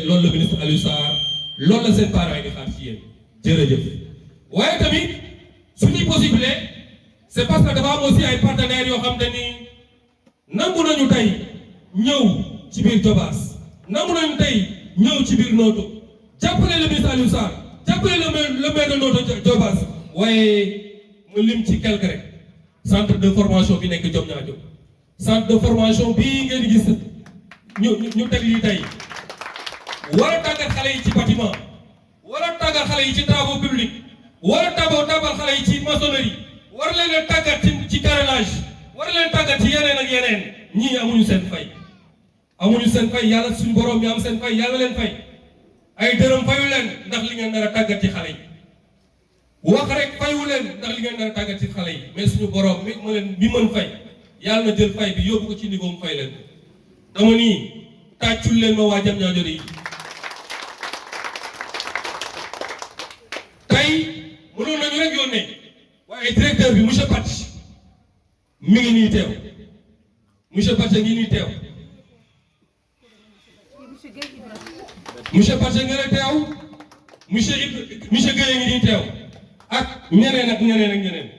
loolu la ministre Aliou Sarr loolu la seen parents yi di xaar ci yéen jërëjëf waaye tamit suñuy possible c'est parce que dafa am aussi ay partenaires yoo xam te ni nangu nañu tey ñëw ci biir Diobass nangu nañu tey ñëw ci biir Notto jàppale le ministre Aliou Sarr jàppale le maire de Notto Diobass waaye mu lim ci quelque rek centre de formation bi nekk Diamniadio centre de formation bii ngeen gis ñu teg lii tey war a tàggat xale yi ci bâtiment war a tàggat xale yi ci travaux publics war a tabal xale yi ci maçonnerie war leen a tàggat ci carrelage war leen tàggat ci yeneen ak yeneen ñii amuñu seen fay yàlla suñu borom mi am seen fay yàlla leen fay ay dërëm fayu leen ndax li ngeen nar a tàggat ci xale yi wax rek fayu leen ndax li ngeen nar a tàggat ci xale yi mais suñu borom mi mën fay yàlla na jël fay bi yóbbu ko ci niveau mu fay leen dama nii tàccul leen ma waa Diamniadio yi mënoon nañu rek yónnee waaye directeur bi monsieur Patch mi ngi nii teew monsieur Patch ngi nii teew monsieur Patch ngi nii teew monsieur Guèye ngi nii teew ak ñeneen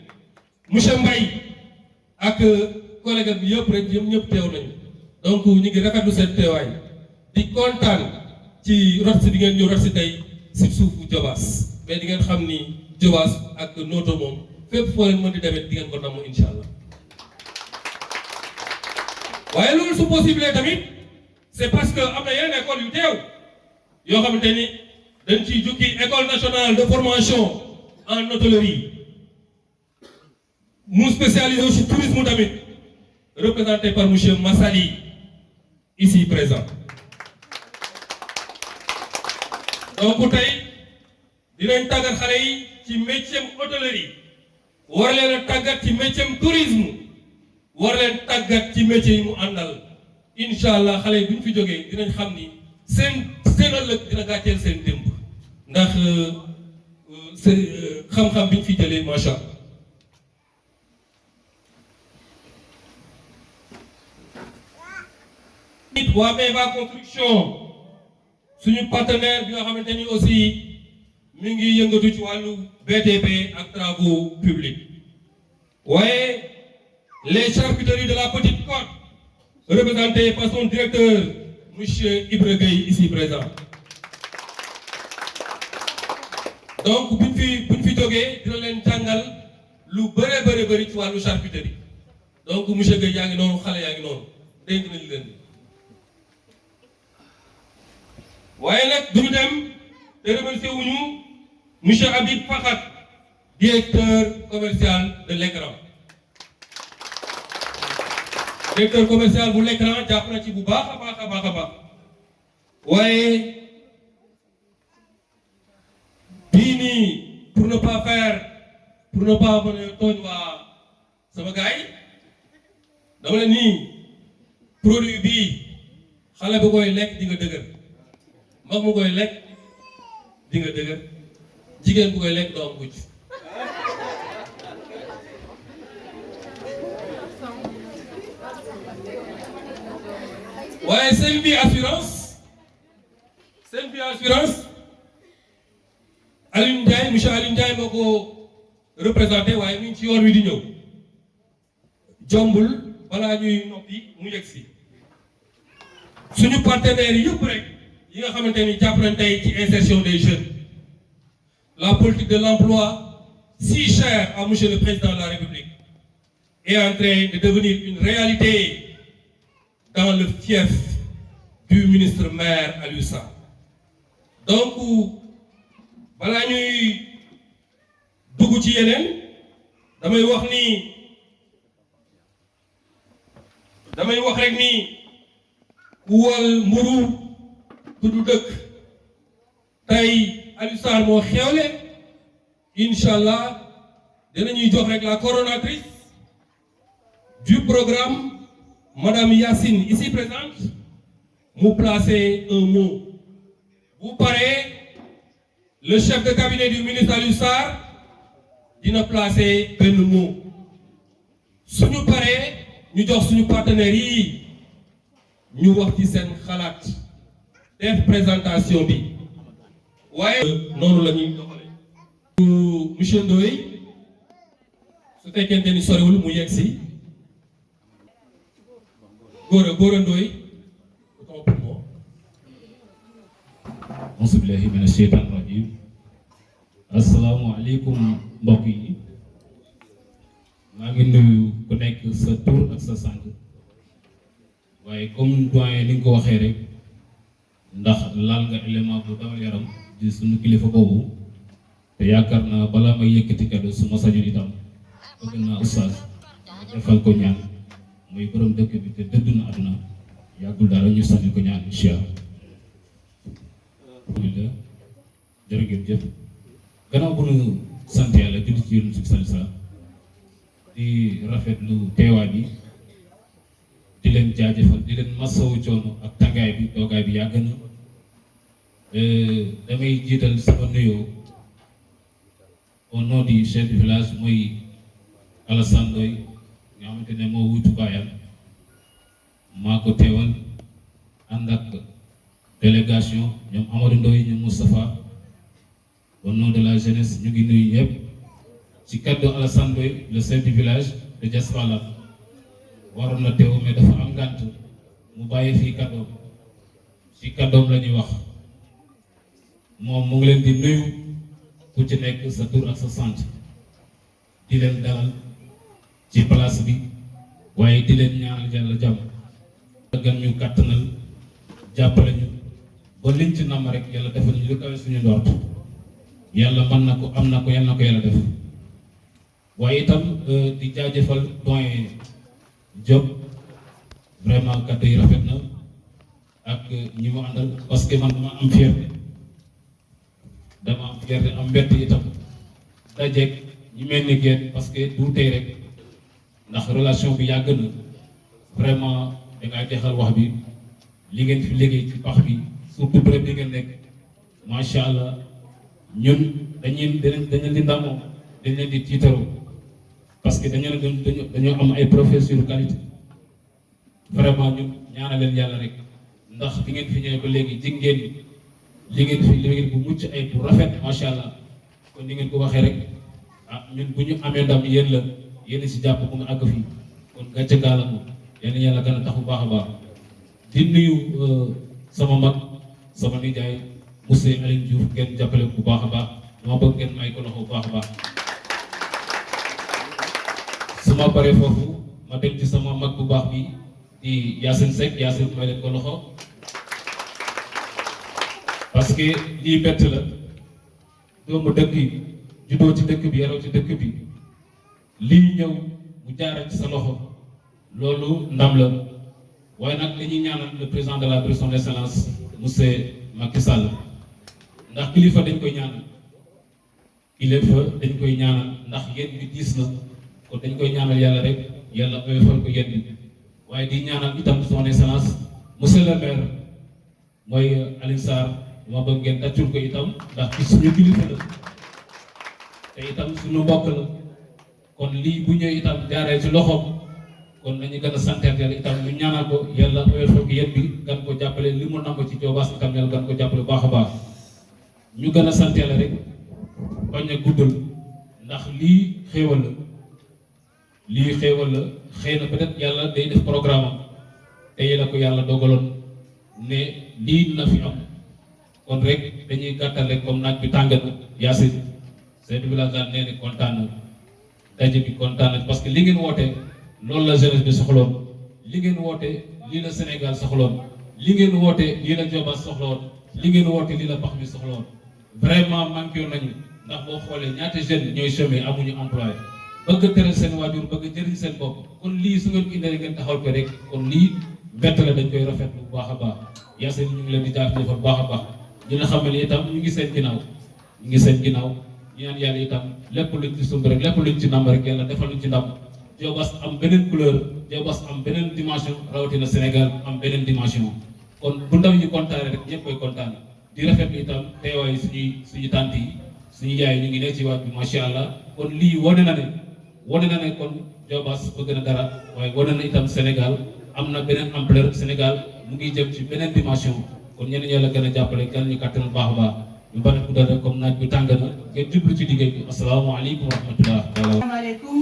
monsieur Mbaye ak collègue bi yëpp rek ñëpp teew nañu donc ñu ngi rafetlu seen teewaay di kontaan ci rot si di ngeen ñëw rot si tey si suufu Diobass mais di ngeen xam ni Diobass ak Notto moom fépp foo leen mën di demee di ngeen ko namm incha allah waaye loolu su possible tamit c'est parce que am na yeneen école yu teew yoo xamante ni dañ ciy jukki école nationale de formation en hôtellerie mu spécialisé aussi tourisme tamit représenté par monsieur Massali ici présent donc tey dinañ tàggat xale yi ci métier hôtellerie war leen a tàggat ci métier tourisme war leen tàggat ci métier yi mu àndal incha allah xale yi bu ñu fi jógee dinañ xam ni seen ëllëg dina gàcceel seen démb ndax xam-xam bi ñu fi jëlee macha allah. nit waa Meva construction suñu partenaire bi nga xamante ni aussi. mi ngi yëngatu ci wàllu BTP ak travaux publics waaye les charcuteries de la Petite Côte représentées par son directeur monsieur Ibra Gueye ici présent donc buñ fi jógee dina leen jàngal lu bëri ci wàllu charcuterie donc monsieur Gueye yaa ngi noonu xale yaa ngi noonu dénk nañu leen waaye nag duñu dem te remercier wuñu monsieur Habib Fakhat directeur commercial de l'écran directeur commercial bu l'écran jàpp na ci bu baax a baax waaye bii nii pour ne pas mën a tooñ waa sama gars yi dama ne nii produit bii xale bu koy lekk di nga dëgër mag mu koy lekk di nga dëgër jigéen bu koy lekk doo am mujj waaye seen vie assurance Alioune Ndiaye monsieur Alioune Ndiaye moo ko représenté waaye mi ngi ci yoon wi di ñëw jombul balaa ñuy noppi mu yegg si suñu partenaires yëpp rek yi nga xamante ni jàpp nañ tey ci insertion des jeunes la politique de l'emploi si chère à monsieur le président de la République est en train de devenir une réalité dans le fief du ministre maire Aliou Sarr donc balaa ñuy dugg ci yeneen damay wax rek ni ku wal mburu tudd dëkk tey Aliou Sarr moo xewle incha allah dinañuy jox rek la coordonnatrice du programme madame Yacine ici présente mu placer un mot bu paree le chef de cabinet du ministre Aliou Sarr dina placer benn mot suñu paree ñu jox suñu partenaires yi ñu wax ci seen xalaat def présentation bi waaye noonu la ñuy doxale monsieur Ndoye su fekkente ni soriwul mu yegg si Gora Ndoye auzu billahi mina sheytaani rajim. Assalaamu aleykum mbokk yi, maa ngi nuyu ku nekk sa tur ak sa sant, waaye comme doyen ni nga ko waxee rek ndax laal nga élément bu dawal yaram di suñu kilifa boobu, te yaakaar naa balaa may yëkkati kàddu su ma sañoon itam bëgg naa oustaz defal ko ñaan, muy borom dëkk bi te dëdd na àdduna yàggul dara ñu sànni ko ñaan incha allah. alhamdulilah jërëjëf gannaaw bu nu sant yàlla julli ci yonent bi sallallahu alayhi wasallam di rafetlu teewaay bi, di leen jaajëfal, di leen masawu coono ak tàngaay bi, toogaay bi yàgg na. Damay jiital sama nuyoo au nom du chef du village muy Alassane Ndoye nga xamante ne moo wutu baayam, maa ko teewal ànd ak délégation ñoom Amadou Ndoye ñoom Moustapha. Au nom de la jeunesse ñu ngi nuyu ñëpp ci kaddu Alassane Ndoye le chef du village de Diaspala waroon na teew mais dafa am ngànt mu bàyyi fii kaddoom ci kaddoom la ñuy wax. moom mu ngi leen di nuyu ku ci nekk sa tur ak sa sant, di leen dalal ci place bi, waaye di leen ñaanal yàlla jàmm gan ñu kàttanal jàppale ñu ba liñ ci nam rek yàlla defal ñu lu kawe suñu ndort. yàlla mën na ko, am na ko, yàlla na ko yàlla def. waaye itam di jaajëfal doyen Diop, vraiment kàddu yi rafet na ak ñi mu àndal, parce que man dama am fierté am mbett itam dajeeg ñi mel ni ngeen, parce que du tey rek ndax relation bi yàgg na. vraiment dangaa jeexal wax bi, li ngeen fi liggéey ci pax bi surtout bërëb bi ngeen nekk macha allah. ñun dañu leen di ndamoo, dañ leen di tiitaroo, parce que dañoo am ay professeurs qualité. vraiment ñun ñaanal leen yàlla rek, ndax bi ngeen fi ñëwee ba léegi jig ngeen li ngeen fi liggéey bu mucc ay bu rafet macha allah. kon ni ngeen ko waxee rek ñun bu ñu amee ndam yéen la, yéen si jàpp bu nga àgg fii, kon gàcce gaala moom yéen yàlla gën a tax bu baax a baax. di nuyu sama mag sama nijaay monsieur Aliou Diouf, ngeen jàppale bu baax a baax, dama bëgg ngeen may ko loxo bu baax a baax. su ma paree foofu ma dem ci sama mag bu baax bi di Yacine Seck, Yacine may leen ko loxo, parce que lii bett la. doomu dëkk yi juddoo ci dëkk bi, yaroo ci dëkk bi, lii ñëw mu jaaree ci sa loxo, loolu ndam la. waaye nag li ñuy ñaanal le président de la République son excellence monsieur Macky Sall, ndax kilifa dañ koy ñaanal, ndax yéen bi diis na, kon dañ koy ñaanal yàlla rek yàlla oyofal ko yéen bi. waaye di ñaanal itam son excellence monsieur le maire mooy Alioune Sarr, ma bëgg ngeen tàccul ko itam, ndax ci suñu kilifa la te itam suñu mbokk la. kon lii bu ñëwee itam jaaree ci loxoom, kon nañu gën a santeer yàlla itam ñu ñaanal ko yàlla oyofal ko yéen bi, gan ko jàppale li mu nangu ci Diobass itam yàlla gan ko jàppale baax a baax. ñu gën a sant yàlla rek bañ a guddal, ndax lii xéewal la, xëy na peut-être yàlla day def programme am tey la ko yàlla dogaloon ne lii na fi am. kon rek dañuy gàttal rek comme naaj bi tàng na. Yacine chef de village daal nee na kontaan na, daje bi kontaan na, parce que li ngeen woote loolu la jeunesse bi soxloon, li ngeen woote lii la Sénégal soxloon, li ngeen woote lii la Diobass soxloon, li ngeen woote lii la pax mi soxloon. vraiment manqué nañu, ndax boo xoolee ñaata jeunes ñooy chômé amuñu emploi, bëgg tëral seen waajur, bëgg jëriñ seen bopp. kon lii su ngeen ko indee ngeen taxawal ko rek, kon lii bett la, dañ koy rafetlu bu baax a baax. Yacine ñu ngi leen di jaajëfal bu baax a baax, dina xam ne itam ñu ngi seen ginnaaw, ñu ñaan yàlla itam lépp luñ ci sumb rek, lépp luñ ci ndam rek yàlla defal luñ ci ndam. Diobass am beneen couleur, Diobass am beneen dimension, rawatina Sénégal am beneen dimension. kon bu ndaw ñu kontaanee rek ñëpp koy kontaan. di rafetlu itam teewaayu suñu tante yi, suñu yaay ñu ngi nekk ci waat bi macha allah. kon lii wane na ne kon Diobass bëgg na dara, waaye wane na itam Sénégal am na beneen ampleur. Sénégal mu ngi jëm ci beneen dimension. kon ñeneen ñoo la gën a jàppale gën ñu kàttan baax a baax ñu bari ku dara comme naaj bi tàng na ngeen jublu ci liggéey bi asalaamaaleykum wa rahmatullah. asalaamaaleykum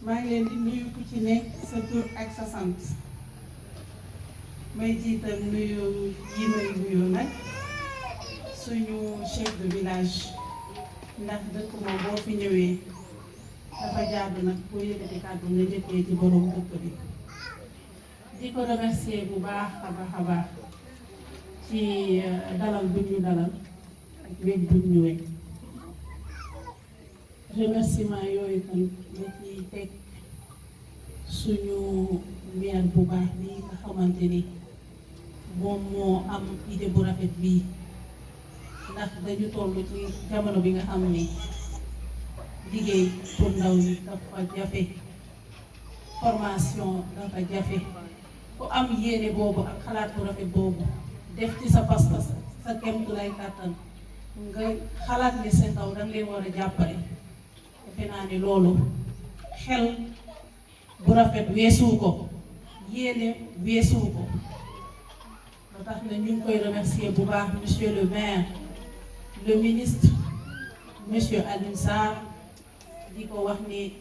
maa ngi leen di nuyu ku ci nekk sa tur ak sa sant may jiital nuyu yi may nuyu nag suñu chef de village ndax dëkk moom boo fi ñëwee dafa jaadu nag boo yëkkati kàddu nga njëkkee ci borom dëkk bi di ko remercier bu baax a baax ci dalal bu ñu dalal ak wéeg bu ñu wéeg remerciement yooyu tam nga ci teg suñu maire bu baax bi nga xamante ni moom moo am idée bu rafet bii ndax dañu toll ci jamono bi nga xam ni liggéey pour ndaw ñi dafa jafe formation dafa jafe ku am yéene boobu ak xalaat bu rafet boobu def ci sa pas-pas sa kéemtu lay kàttan nga xalaat ni seen ndaw danga leen war a jàppale defe naa ni loolu xel bu rafet weesuwu ko yéene weesuwu ko ba tax na ñu ngi koy remercier bu baax monsieur le maire le ministre monsieur Alioune Sarr di ko wax ni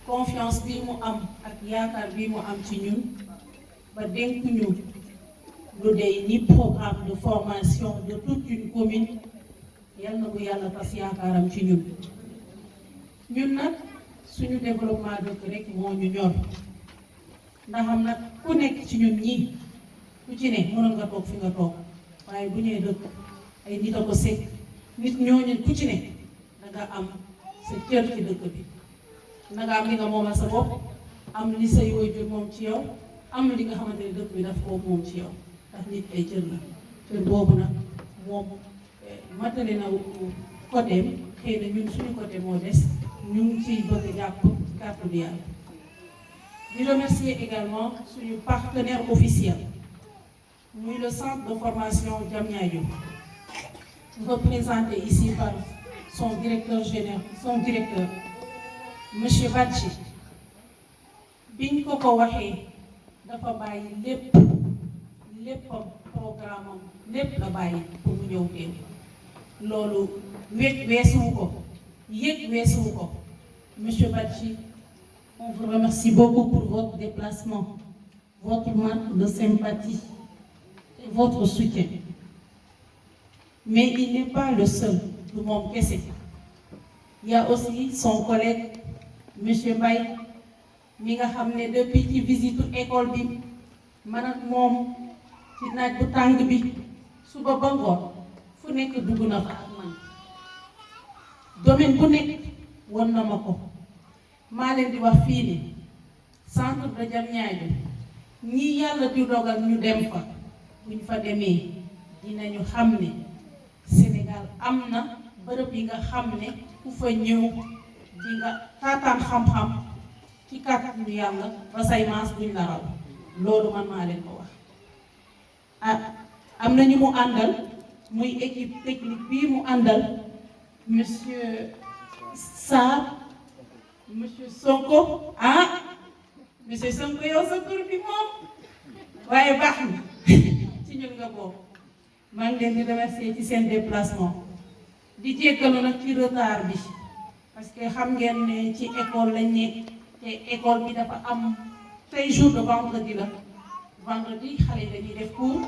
confiance bi mu am ak yaakaar bi mu am ci ñun ba dénk ñu lu dey ni programme de formation de toute une commune yal na bu yàlla tas yaakaaram ci ñun ñun nag suñu développement dëkk rek moo ñu ñor ndax am nag ku nekk ci ñun ñii ku ci ne mënoon nga toog fi nga toog waaye bu ñëwee dëkk ay nit a ko sekk nit ñooñu ku ci ne danga am sa cër ci dëkk bi danga am li nga moomal sa bopp am li say waajur moom ci yow am li nga xamante ne dëkk bi daf koo moom ci yow ndax nit ay cër la cër boobu nag moom matale na côté xëy na ñun suñu côté moo des ñu ngi ciy bëgg a jàpp ci kàttu bi yàlla di remercier également suñu partenaire officiel muy le centre de formation Diamniadio représenté ici par son directeur général monsieur Badji biñ ko waxee dafa bàyyi léppam programme am lépp la bàyyi pour mu ñëw teew loolu weesuwu ko yëg weesuwu ko monsieur Badji on vous remercie beaucoup pour votre déplacement votre marque de sympathie et votre soutien mais il n'est pas le seul du moom kese il y a aussi son collègue monsieur Mbaye mi nga xam ne depuis ci visite école bi man ak moom ci naaj bu tàng bi suba ba ngoon fu nekk dugg na fa ak man domaine bu nekk won na ma ko maa leen di wax fii ni centre de Diamniadio ñi yàlla di dogal ñu dem fa buñ fa demee dinañu xam ne Sénégal am na bërëb yi nga xam ne ku fa ñëw di nga taataan xam-xam ci kàttanu yàlla ba say maas duñ la raw loolu man maa leen ko wax am na ñu mu àndal muy équipe technique bii mu àndal monsieur Sarr monsieur Sonko monsieur Sonko yow sa tur bi moom waaye baax na ci ñun nga boobu maa ngi leen di remercier ci seen déplacement di jéggalu nag ci retard bi parce que xam ngeen ne ci école lañ nekk te école bi dafa am tey jour de vendredi la vendredi xale yi dañuy def cours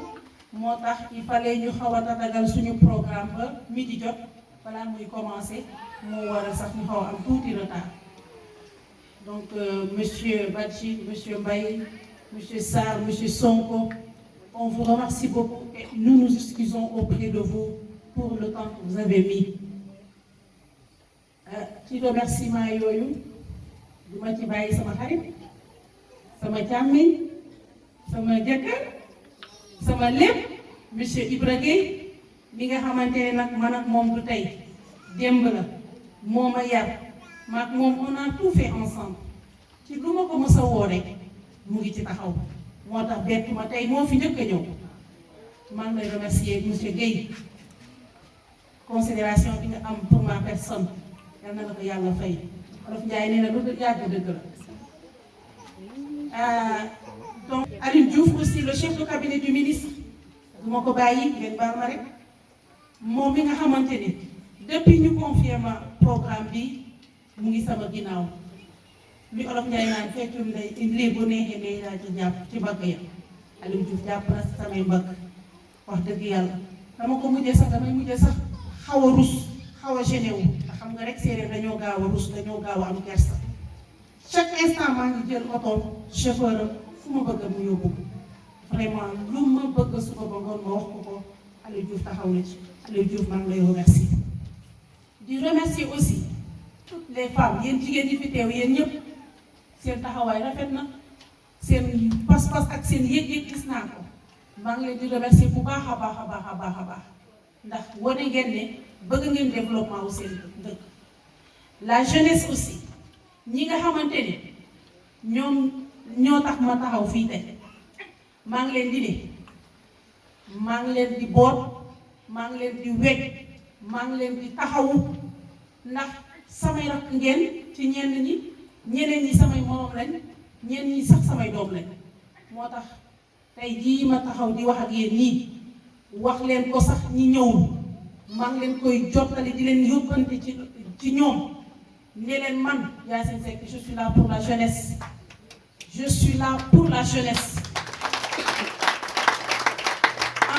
moo tax il fallait ñu xaw a tatagal suñu programme ba midi jot balaa muy commencer moo waral sax ñu xaw a am tuuti retard donc monsieur Badji monsieur Mbaye monsieur Sarr monsieur Sonko on vous remercie beaucoup et nous nous excusons auprès de vous pour le temps que vous avez mis ci remerciement yooyu du ma ci bàyyi sama xarit sama càmmiñ sama jëkkër sama lépp monsieur Ibra Gueye mi nga xamante ne nag man ak moom du tey démb la moo ma yar maak moom on a tout fait ensemble ci lu ma ko mës a woo rek mu ngi ci taxaw moo tax bett ma tey moo fi njëkk a ñëw maa ngi lay remercier monsieur Gueye considération bi nga am pour ma personne yal na la ko yàlla fay Wolof Njaay nee na lu yàgg dëgg la donc Alioune Diouf aussi le chef de cabinet du ministre du ma ko bàyyi ngeen baal ma rek moom mi nga xamante ni depuis ñu confié ma programme bi mu ngi sama ginnaaw li olof Njaay naan feccum ndey lii bu neexee ndey laa ci jàpp ci mbagg ya Aliou Diouf jàpp na si samay mbagg wax dëgg yàlla dama ko mujjee sax damay mujjee sax xaw a rus xaw a gêné wu ndax xam nga rek séeréer dañoo gaaw a rus dañoo gaaw a am kersa chaque instant maa ngi jël oto chauffeur am fu ma bëgg mu yóbbu vraiment lu ma bëgg suba ba ngoon ma wax ko Aliou Diouf taxaw na ci Aliou Diouf maa ngi lay remercier di remercier aussi toutes les femmes yéen jigéen ñi fi teew yéen ñëpp seen taxawaay rafet na seen pas-pas ak seen yëg-yëg gis naa ko maa ngi leen di remercier bu baax a baax a baax a baax a baax ndax wane ngeen ne bëgg ngeen développement wu seen dëkk la jeunesse aussi ñi nga xamante ne ñoom ñoo tax ma taxaw fii tey maa ngi leen di ne maa ngi leen di boot maa ngi leen di weg maa ngi leen di taxawu ndax samay rakk ngeen ci ñenn ñi ñeneen ñi samay morom lañ ñenn ñi sax samay doom lañ moo tax tey jii ma taxaw di wax ak yéen nii wax leen ko sax ñi ñëwul maa ngi leen koy jottali di leen yóbbante ci ñoom ne leen man Yacine Seck je suis là pour la jeunesse je suis là pour la jeunesse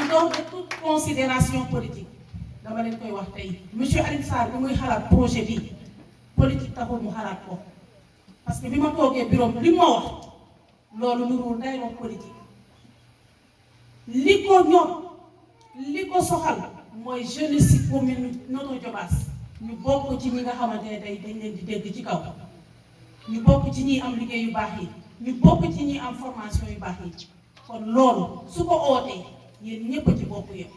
en dehors de toute considération politique dama leen koy wax tey monsieur Alioune Sarr bi muy xalaat projet bi politique taxul mu xalaat ko parce que bi ma toogee bureau li ma wax loolu nurul day wax politique li ko ñor li ko soxal mooy jeunesse si commune Notto Diobass ñu bokk ci ñi nga xamante ne tey dañ leen di dégg ci kaw ñu bokk ci ñi am liggéey yu baax yi ñu bokk ci ñi am formation yu baax yi kon loolu su ko ootee yéen ñëpp ci bokk yëpp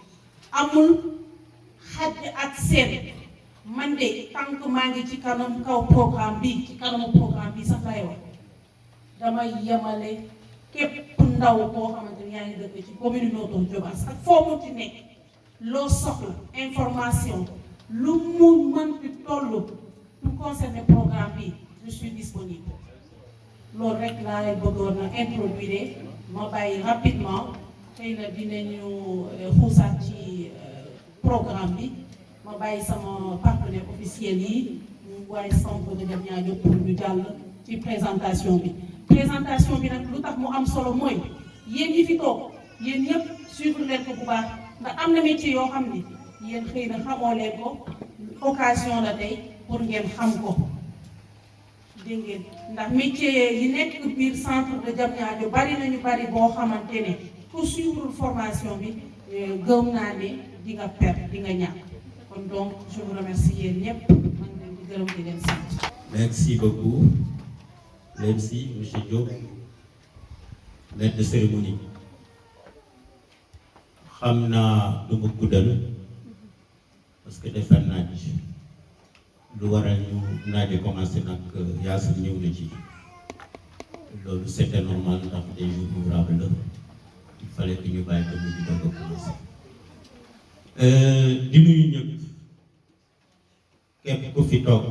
amul xaj ak seen man de tant que maa ngi ci kanam kaw programme bi ci kanamu programme bi sax lay wax damay yemale képp ndaw koo xamante ni yaa ngi dëkk ci commune Notto Diobass ak foo mu ci nekk loo soxla information lu mu mënti toll pour concerner programme bi je suis disponible loolu rek laa leen bëggoon a introduire ma bàyyi rapidement xëy na dinañu xuusaat ci programme bi ma bàyyi sama partenaire officiel yi ñu waaye centre de Diamniadio pour ñu jàll ci présentation bi nag lu tax mu am solo mooy yéen ñi fi toog yéen ñëpp suivre leen ko bu baax ndax am na métier yoo xam ne yéen xëy na xamoo leen ko occasion la tey pour ngeen xam ko dégg ngeen ndax métier yi nekk biir centre de Diamniadio bari nañu bari boo xamante ne ku suivre formation bi gëm naa ne di nga perdre di nga ñàkk kon donc je vous remercie yéen ñëpp man leen di gërëm di leen sant. Merci beaucoup. Merci monsieur Diop, maître de cérémonie. xam naa du ma guddal parce que defar naaj lu waral ñu naaj bi commencé nag Yacine ñëw na ci loolu c'était normal ndax des jours ouvrables la il fallait que ñu bàyyi ba mu di doog a commencé di nuyu ñëpp képp ku fi toog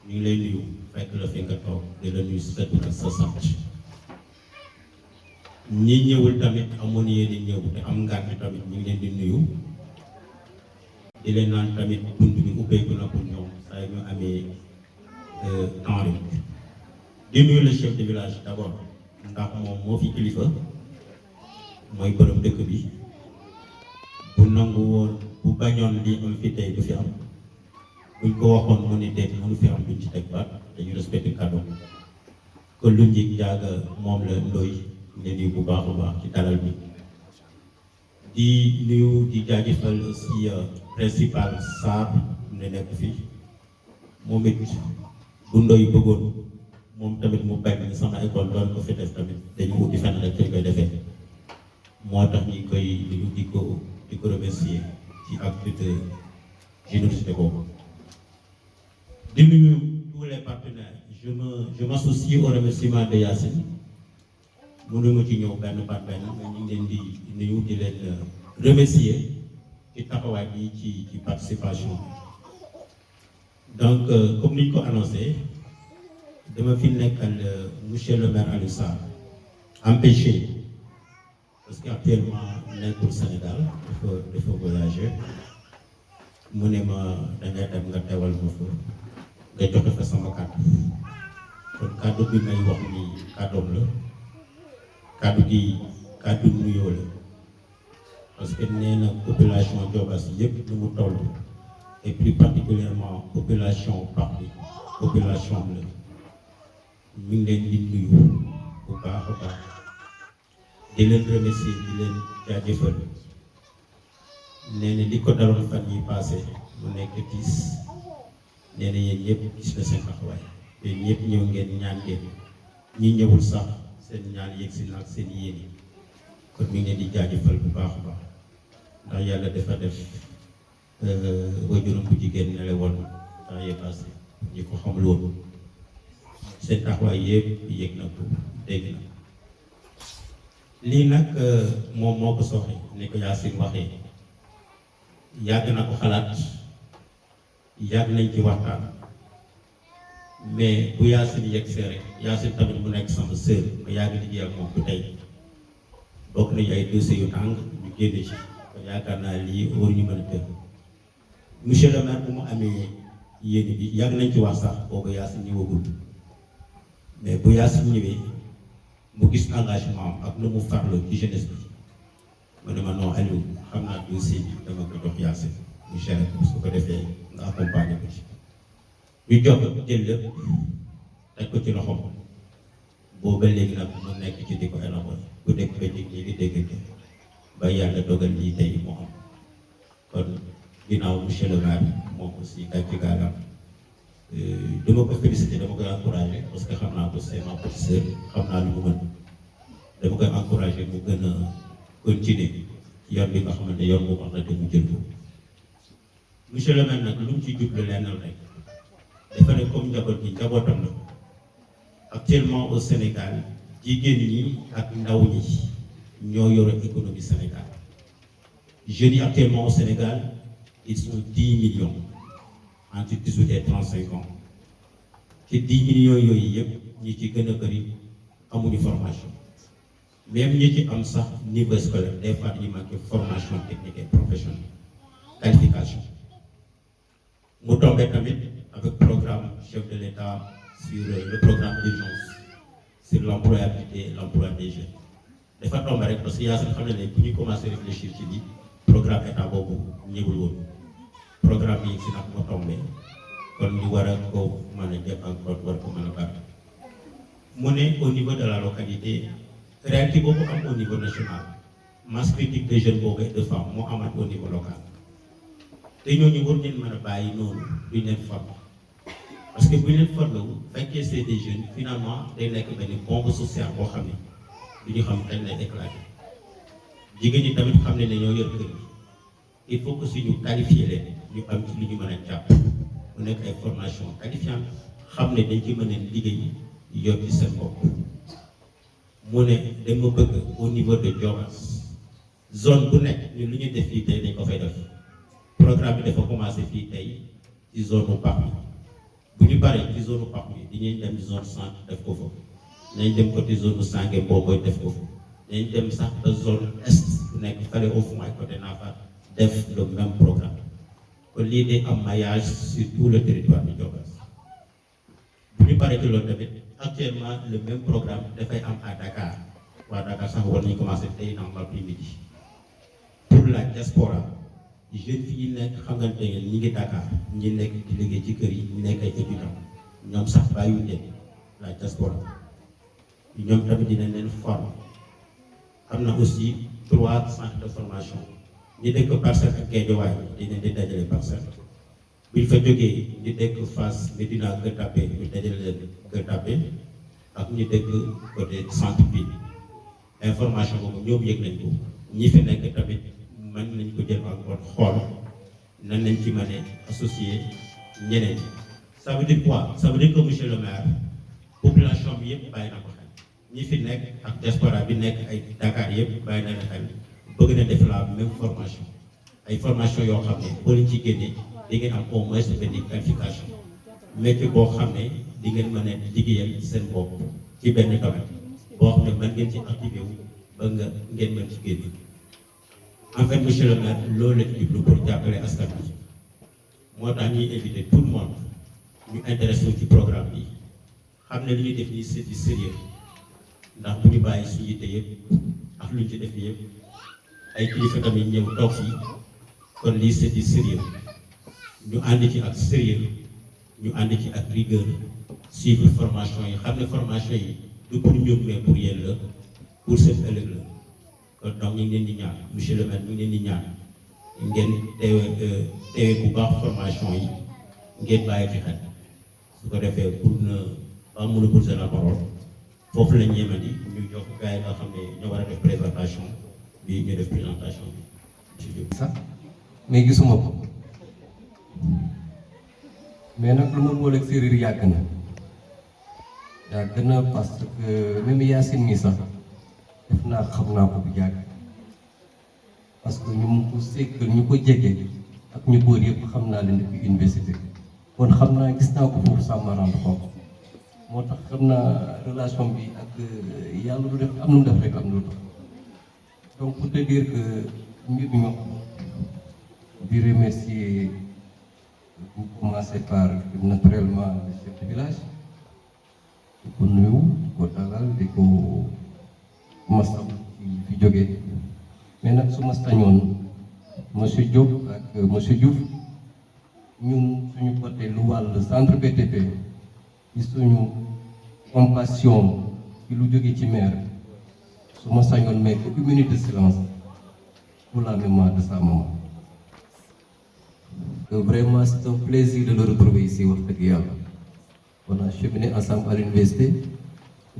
ñu ngi lay nuyu fekk la fi nga toog di la nuyu sa tur ak sa sant ñi ñëwul tamit amoon yéen ñëw te am ngànt tamit ñu ngi leen di nuyu di leen naan tamit bunt bi ubbeeku na pour ñoom saa yu ñu amee temps rek di nuyu le chef de village d'abord ndax moom moo fi kilifa mooy borom dëkk bi bu nangu woon bu bañoon lii am fi tey du fi am buñ ko waxoon mu ni déet mënu fi am duñ ci teg baat dañu respecté kàddu ko lu njig jaaga moom la ndoy ne nii bu baax a baax ci dalal bi di nuyu di jaajëfal aussi principal Sarr ne nekk fii moom it bu ndoy bëggoon moom tamit mu bañ sama école doon ko fi def tamit dañu uti fenn rek fi koy defee moo tax ñu koy nuyu di ko remercier ci acte de générosité boobu di nuyu tous les partenaires je m'associe au remerciement de Yacine mënuma ci ñëw benn par benn mais ñu ngi leen di nuyu di leen remercier ci taxawaay bi ci participation donc comme ni ñu ko annoncé dama fi nekkal monsieur le maire Aliou Sarr empêché parce que actuellement nekkul Sénégal dafa voyager mu ne ma dangay dem nga teewal ma fa nga joxe fa sama kàddu kon kàddu bi may wax ni kàddoom la kàddu gi kàddu nuyoo la parce que nee na population Diobass yëpp nu mu toll et plus particulièrement population Bargny population la ñu ngi leen di nuyu bu baax a baax di leen remercier di leen jaajëfal nee na li ko daloon fan yi passé mu nekk tiis nee na yéen ñëpp gis na seen taxawaay te ñëpp ñëw ngeen ñaan ngeen ñi ñëwul sax seen ñaan yegg si naag seen yéene kon mi ngi leen di jaajëfal bu baax a baax ndax yàlla dafa def wajuram bu jigéen ne la woon temps yee passé ñi ko xamul woon seen taxawaay yëpp yëg na ko dégg na lii nag moom moo ko soxee ni ko Yacine waxee yàgg na ko xalaat yàgg nañ ci waxtaan mais bu Yacine yegg see rek Yacine tamit mu nekk sama sœur ma yàgg liggéey ak moom bu tey bokk nañu ay dossiers yu tàng ñu génne ci kon yaakaar naa lii war ñu mën a tënk monsieur le maire bu mu amee yéene bi yàgg nañ ci wax sax boobu Yacine ñëwagul mais bu Yacine ñëwee mu gis engagement ak nu mu farlu ci jeunesse bi ma ne ma non Aliou xam naa dossier bi dama ko jox Yacine mu géré ko su ko defee nga accompagner ko ci ñu jox jël lépp teg ko ci loxoom booba léegi nag mu nekk ci di ko élaborer ku dégg ba dégg ñi di déggante ba yàlla dogal lii tey moo am kon ginnaaw monsieur le maire moom aussi gàcce gaalam dama ko féliciter dama koy encourager parce que xam naa ko c'est ma petite sœur xam naa lu mu mën dama koy encourager mu gën a continuer ci yoon bi nga xamante ne yoon bu wax na te mu jël ko monsieur le maire nag lu mu ci jublu lenn rek dafa ne comme njaboot gi njabootam la actuellement au Sénégal jigéen ñi ak ndaw ñi ñoo yore économie Sénégal jeunes yi actuellement au Sénégal ils sont 10 millions entre 18 et 35 ans ci 10 millions yooyu yëpp ñi ci gën a bëri amuñu formation même ñi ci am sax niveau scolaire des fois ñu manqué formation technique et professionnelle qualification mu tombé tamit avec programme chef de l'État sur le programme d'urgence sur l'employabilité et l'emploi des jeunes dafa tombé rek parce que yaa xam ne bu ñu commencé réfléchir ci lii programme état boobu ñëwul woon programme yi si nag moo tombé kon ñu war a ko mën a jëf encore war ko mën a bari mu ne au niveau de la localité réalité boobu am au niveau national masse critique des jeunes boobu et de femmes moo amat au niveau local te ñooñu war leen mën a bàyyi noonu duñ leen former parce que bu ñu leen formé wu fekkee c'est des jeunes finalement day nekk benn bombe sociale boo xam ne du ñu xam dañ lay éclater jigéen ñi tamit xam ne ñoo yor kër yi il faut que suñu qualifier leen ñu am ci lu ñu mën a jàpp mu nekk ay formation qualifiante xam ne dañ ci mën a liggéey yor ci seen bopp mu ne dama bëgg au niveau de Diobass zone bu nekk ñun lu ñu def fii tey dañ ko fay def programme bi dafa commencé fii tey ci zone bu Bargny bu ñu paree ci zone bu Bargny dinañ dem zone centre def ko fa nañ dem côté zone bu Sange boobu def ko fa nañ dem sax ba zone est bu nekk fale au fond ay côté Nafa def le même programme kon lii day am maillage sur tout le territoire de Diobass bu ñu paree ci loolu tamit actuellement le même programme dafay am à Dakar waa Dakar sax war nañu commencé tey dans l'après-midi pour la diaspora jeunes fi ñu nekk xamante ne ñi ngi Dakar ñi nekk di liggéey ci kër yi ñu nekk ay étudiants ñoom sax bàyyiwuñ leen la diaspora ñoom tamit dinañ leen former am na aussi 3 centres de formation ñi dëkk Parcelles ak Guédiawaye dinañ di dajale Parcelles bu ñu fa jógee ñi dëkk Fass Médina Gueule Tapée ñu dajale leen Gueule Tapée ak ñi dëkk côté centre ville information boobu ñoom yëg nañ ko ñi fi nekk tamit mën nañ ko jël encore xool nan lañ ci mën a associer ñeneen ça veut dire quoi ça veut dire que monsieur le maire population bi yëpp bàyyi na ko xel ñi fi nekk ak diaspora bi nekk ay Dakar yëpp bàyyi na xel bëgg na def la même formation ay formation yoo xam ne boo leen ci génnee di ngeen am au moins benn qualification métier boo xam ne di ngeen mën a liggéeyal seen bopp ci benn domaine boo xam ne mën ngeen ci activé wu ba ngeen mën ci génn. En fait monsieur le maire loolu la ñu jublu pour jàppale askan bi moo tax ñuy invité tout le monde ñu intéressé ci programme bi xam ne li ñuy def nii c'est du sérieux ndax bu ñu bàyyi suñu yitte yëpp ak lu ñu ci def yëpp ay kilifa tamit ñëw toog fii kon lii c'est du sérieux ñu ànd ci ak sérieux ñu ànd ci ak rigueur suivre formation yi xam ne formation yi du pour ñun mais pour yéen la pour seen ëllëg la kon donc ñu ngi leen di ñaan monsieur le maire ñu ngi leen di ñaan ngeen teewee bu baax formation yi ngeen bàyyi ci xel su ko defee pour ne pas monopoliser la parole foofu la ñu yemandi ñu jox gars yi nga xam ne ñoo war a def présentation bi ñu def présentation bi. sax mais gisuma ko mais nag lu ma booleeg séeréer yàgg na parce que même Yacine mi sax def naa xam naa ko bu yàgg parce que ñu mu ko sekk ñu ko jege ak ñu góor yëpp xam naa leen depuis université kon xam naa gis naa ko foofu ça m'a rendu compte moo tax xam naa relation bi ak yàlla lu def am nu mu def rek am lu tax donc pour te dire que mbir mi di remercier ñu commencer par naturellement le chef de village di ko nuyu di ko dalal di ko masam fi jógee mais nag su ma sañoon monsieur Diop ak monsieur Diouf ñun suñu côté lu wàll centre BTP ci suñu compassion ci lu jóge ci maire su ma sañoon mais que 1 minute de silence pour la mémoire de sa maman. Vraiment c'est un plaisir de le retrouver ici wax dëgg yàlla on a cheminé ensemble à l'université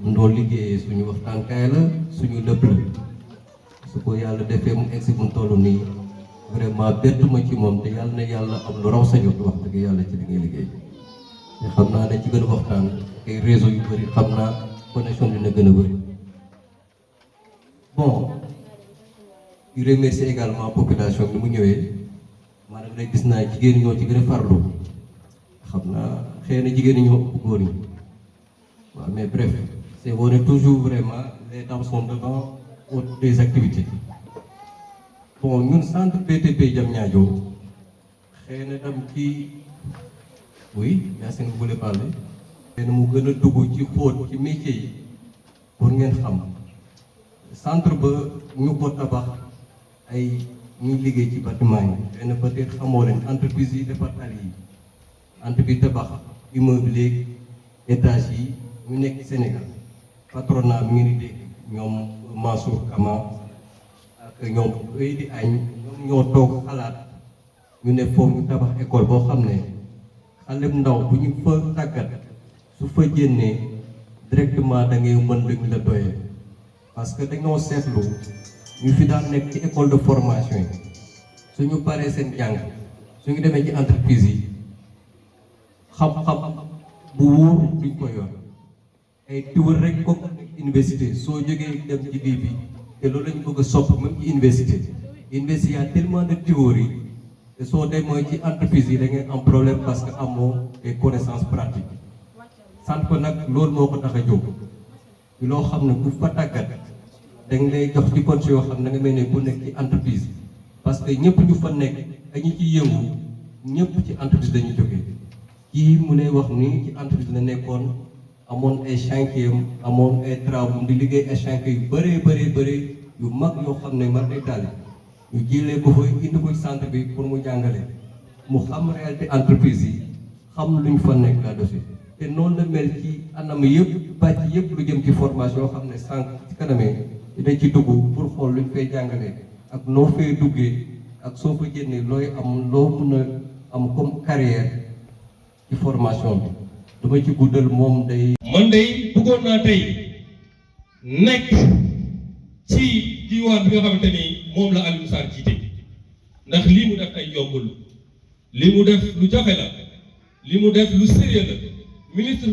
mu doon liggéeyee suñu waxtaankaay la suñu lépp la su ko yàlla defee mu egsi mu toll nii vraiment bettuma ci moom te yàlla na yàlla am lu raw sa jot wax dëgg yàlla ci li ngay liggéey te xam naa ne ci gën a waxtaan ay réseau yu bëri xam naa connexion dina gën a bëri bon di remercier également population bi mu ñëwee maanaam rek gis naa jigéen ñoo ci gën a farlu xam naa xëy na jigéen ñoo ëpp góor ñi waaw mais bref c'est on est toujours vraiment les dames sont devant des activités bon ñun centre BTP Diamniadio xëy na tam ci oui Yacine vous voulez parler xëy na mu gën a dugg ci xóot ci métier yi pour ngeen xam centre ba ñu ko tabax ay ñuy liggéey ci bâtiment yi xëy na peut-être xamoo leen entreprise yi defar tali yi entreprise tabax immeuble yeeg étage yi ñu nekk Sénégal patronat mi ngi dégg ñoom Mansour Kama ak ñoom di añ ñoom ñoo toog xalaat ñu ne foofu ñu tabax école boo xam ne xale bu ndaw bu ñu fa tàggat su fa génnee directement da ngay mën lu ñu la doyee parce que dañoo seetlu ñu fi daan nekk ci école de formation yi suñu paree seen jàng suñu demee ci entreprise yi xam-xam bu wóor duñ ko yor ay tiwër rek comme université soo jógee dem liggéey bi te loolu lañu bëgg a sopp même ci université y a tellement de théorie te soo demee ci entreprise yi da ngay am problème parce que amoo des connaissances pratiques sant ko nag loolu moo ko tax a jóg loo xam ne ku fa tàggat dañ lay jox ci condition yoo xam ne nga mel ne ku nekk ci entreprise parce que ñëpp ñu fa nekk dañu ci yëngu ñëpp ci entreprise dañu jógee kii mu lay wax ni ci entreprise la nekkoon amoon ay chantier amoon ay travaux di liggéey ay chantier yu bëree yu mag yoo xam ne mar day taali ñu jëlee ko fa indi ko ci centre bi pour mu jàngale mu xam réalité entreprise yi xam luñ fa nekk là-dessus te noonu la mel ci anam yëpp bàcc yëpp lu jëm ci formation yoo xam ne sànq ci kanamee dañ ci dugg pour xool luñ fay jàngalee ak noo fay duggee ak soo fa génnee looy am loo mën a am comme carrière ci formation bi dama ci guddal moom day. man day bëggoon naa tey nekk ci diwaan bi nga xamante ni moom la Alioune Sarr jiite ndax lii mu def tey yombul li mu def lu jafe la li mu def lu sérieux la ministre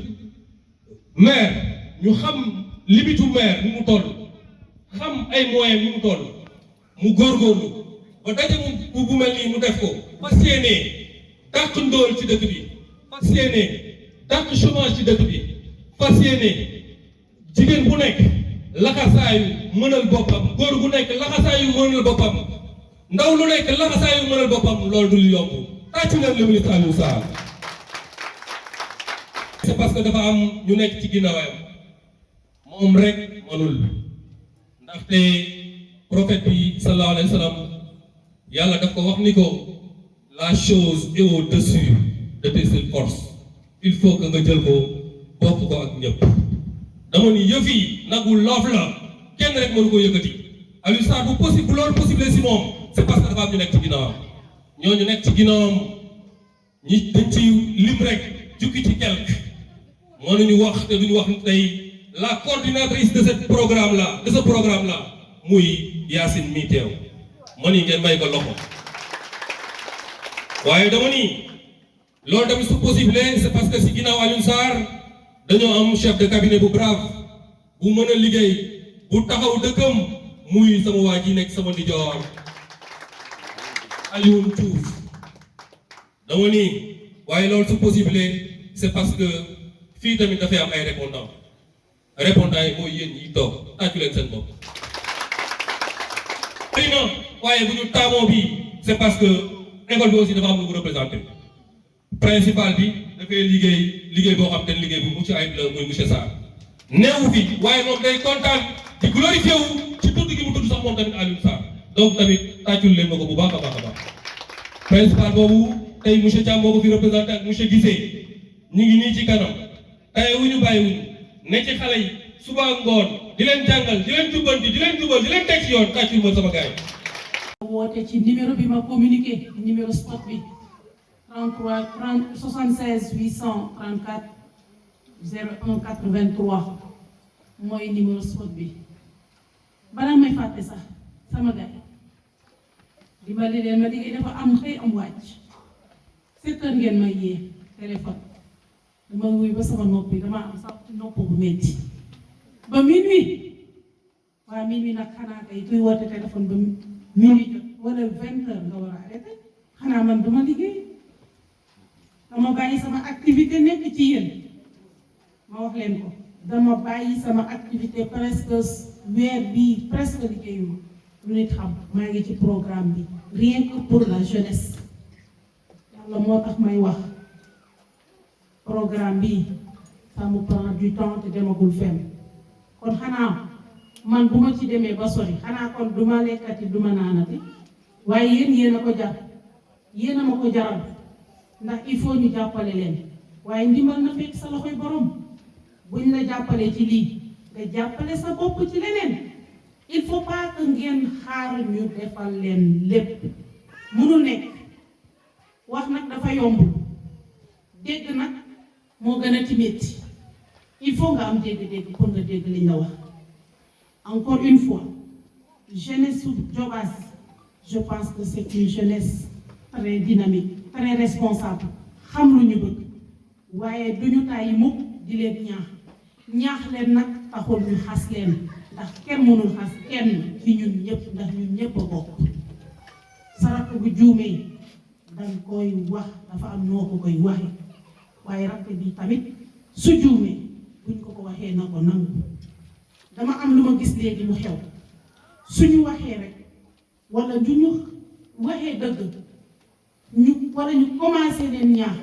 maire ñu xam limitu maire ni mu toll xam ay moyens ni mu toll mu góorgóorlu ba daje mu bu mel nii mu def ko fas yéenee dàq ndóol ci dëkk bi fas yéenee dàq chômage ci dëkk bi fas yéenee jigéen bu nekk laxasaayu mënal boppam góor gu nekk laxasaayu mënal boppam ndaw lu nekk laxasaayu mënal boppam loolu dul yomb tàccu leen le ministre Aliou Sarr c'est parce que dafa am ñu nekk ci ginnaawam moom rek mënul ndaxte prophète bi sallallahu alayhi wa sallam yàlla daf ko wax ni ko la chose est au-dessus de tes forces il faut que nga jël ko bokk ko ak ñëpp dama ni yëf yi nagul loof la kenn rek mënu ko yëkkati Aliou Sarr bu possible bu loolu possible si moom c'est parce que dafa am ñu nekk ci ginnaawam ñooñu nekk ci ginnaawam ñi dañ ci lim rek jukki ci quelque mënuñu wax te duñu wax tey la coordinatrice de ce programme là muy Yacine mi teew ma ni ngeen may ko loxo waaye dama ni loolu tamit su possible c'est parce que si ginnaaw Aliou Sarr dañoo am chef de cabinet bu brave bu mën a liggéey bu taxaw dëkkam muy sama waa ji nekk sama ndijoor Alioune Diouf dama ni waaye loolu su possible c'est parce que fii tamit dafay am ay répondants yi mooy yéen ñi toog tàccu leen seen bopp xëy na waaye bu ñu taamoo bi c'est parce que école bi aussi dafa am lu mu représenté principal bi dafay liggéey boo xam te ne liggéey bu mucc ayib la muy monsieur Sarr neewu fi waaye moom day kontaan di glorifié wu ci tudd gi mu tudd sax moom tamit Aliou Sarr donc tamit tàccul leen ma ko bu baax a baax principal boobu tey monsieur Thiam moo ko fi représenté ak monsieur Guissé ñu ngi nii ci kanam tey wuñu bàyyiwuñu ne ci xale yi suba ngoon di leen jàngal di leen jubbanti di leen jubal di leen teg ci yoon tàccul ma sama gars yi. woote ci numéro bi ma communiqué numéro spot bi 33 30 76 834 01 83 mooy numéro spot bi balaa may fàtte sax sama gars yi dimbali leen ma liggéey dafa am xëy am wàcc 7 heures ngeen may yee téléphone dama wuy ba sama nopp bi dama am sax nopp bu metti ba minuit waaw minuit nag xanaa kay kuy woote téléphone ba minuit jot wala 20 heures nga war a arrêté xanaa man duma liggéey dama bàyyi sama activité nekk ci yéen ma wax leen ko dama bàyyi sama activité presque weer bii presque liggéeyuma lu nit xam maa ngi ci programme bi rien que pour la jeunesse yàlla moo tax may wax programme bi ça me prend du temps te demagul fenn kon xanaa man bu ma ci demee ba sori xanaa kon du ma lekkati du ma naanati waaye yéen a ko jar yéen a ma ko jaral ndax il faut ñu jàppale leen waaye ndimbal na fekk sa loxoy borom buñ la jàppalee ci lii nga jàppale sa bopp ci leneen il faut pas que ngeen xaar ñu defal leen lépp mënul nekk wax nag dafa yomb dégg nag moo gën a timide il faut nga am dégg-dégg pour nga dégg liñ la wax encore une fois jeunesse su Diobass je pense que c'est une jeunesse très dynamique très responsable xam lu ñu bëgg waaye duñu tàyyi mukk di leen ñaax leen nag taxul ñu xas leen ndax kenn mënul xas kenn ci ñun ñëpp ndax ñun ñëpp a bokk sa rakk bu juumee danga koy wax dafa am noo ko koy waxe waaye rakk bi tamit su juumee buñ ko waxee na ko nangu dama am lu ma gis léegi mu xew suñu waxee rek wala du ñu waxee dëgg wala ñu commencé leen ñaax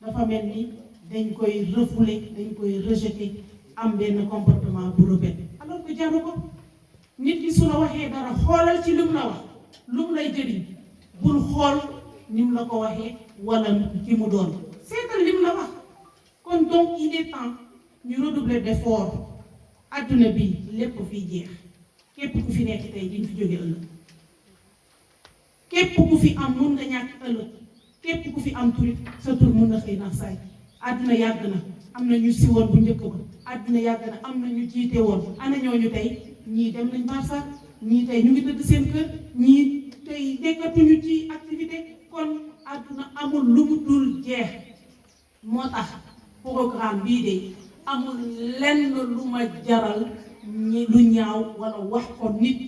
dafa mel ni dañ koy refouler dañ koy rejeter am benn comportement bu rebelle alors que jaru ko nit ki su la waxee dara xoolal ci lu mu la wax lu mu lay jëriñ bul xool ni mu la ko waxee wala ki mu doon seetal li mu la wax kon donc il est temps ñu redoubler d'effort adduna bi lépp fiy jeex képp ku fi nekk tey di nga fi jóge ëllëg képp ku fi am mun nga ñàkk ëllëg képp ku fi am turit sa tur mun na xëy na saay adduna yàgg na am na ñu si woon bu njëkk ba adduna yàgg na am na ñu jiite woon ana ñooñu tey ñii dem nañ Barça ñii tey ñu ngi tëdd seen kër ñii tey nekkatuñu ci activité kon adduna amul lu mu dul jeex moo tax programme bii de amul lenn lu ma jaral ñi lu ñaaw wala wax ko nit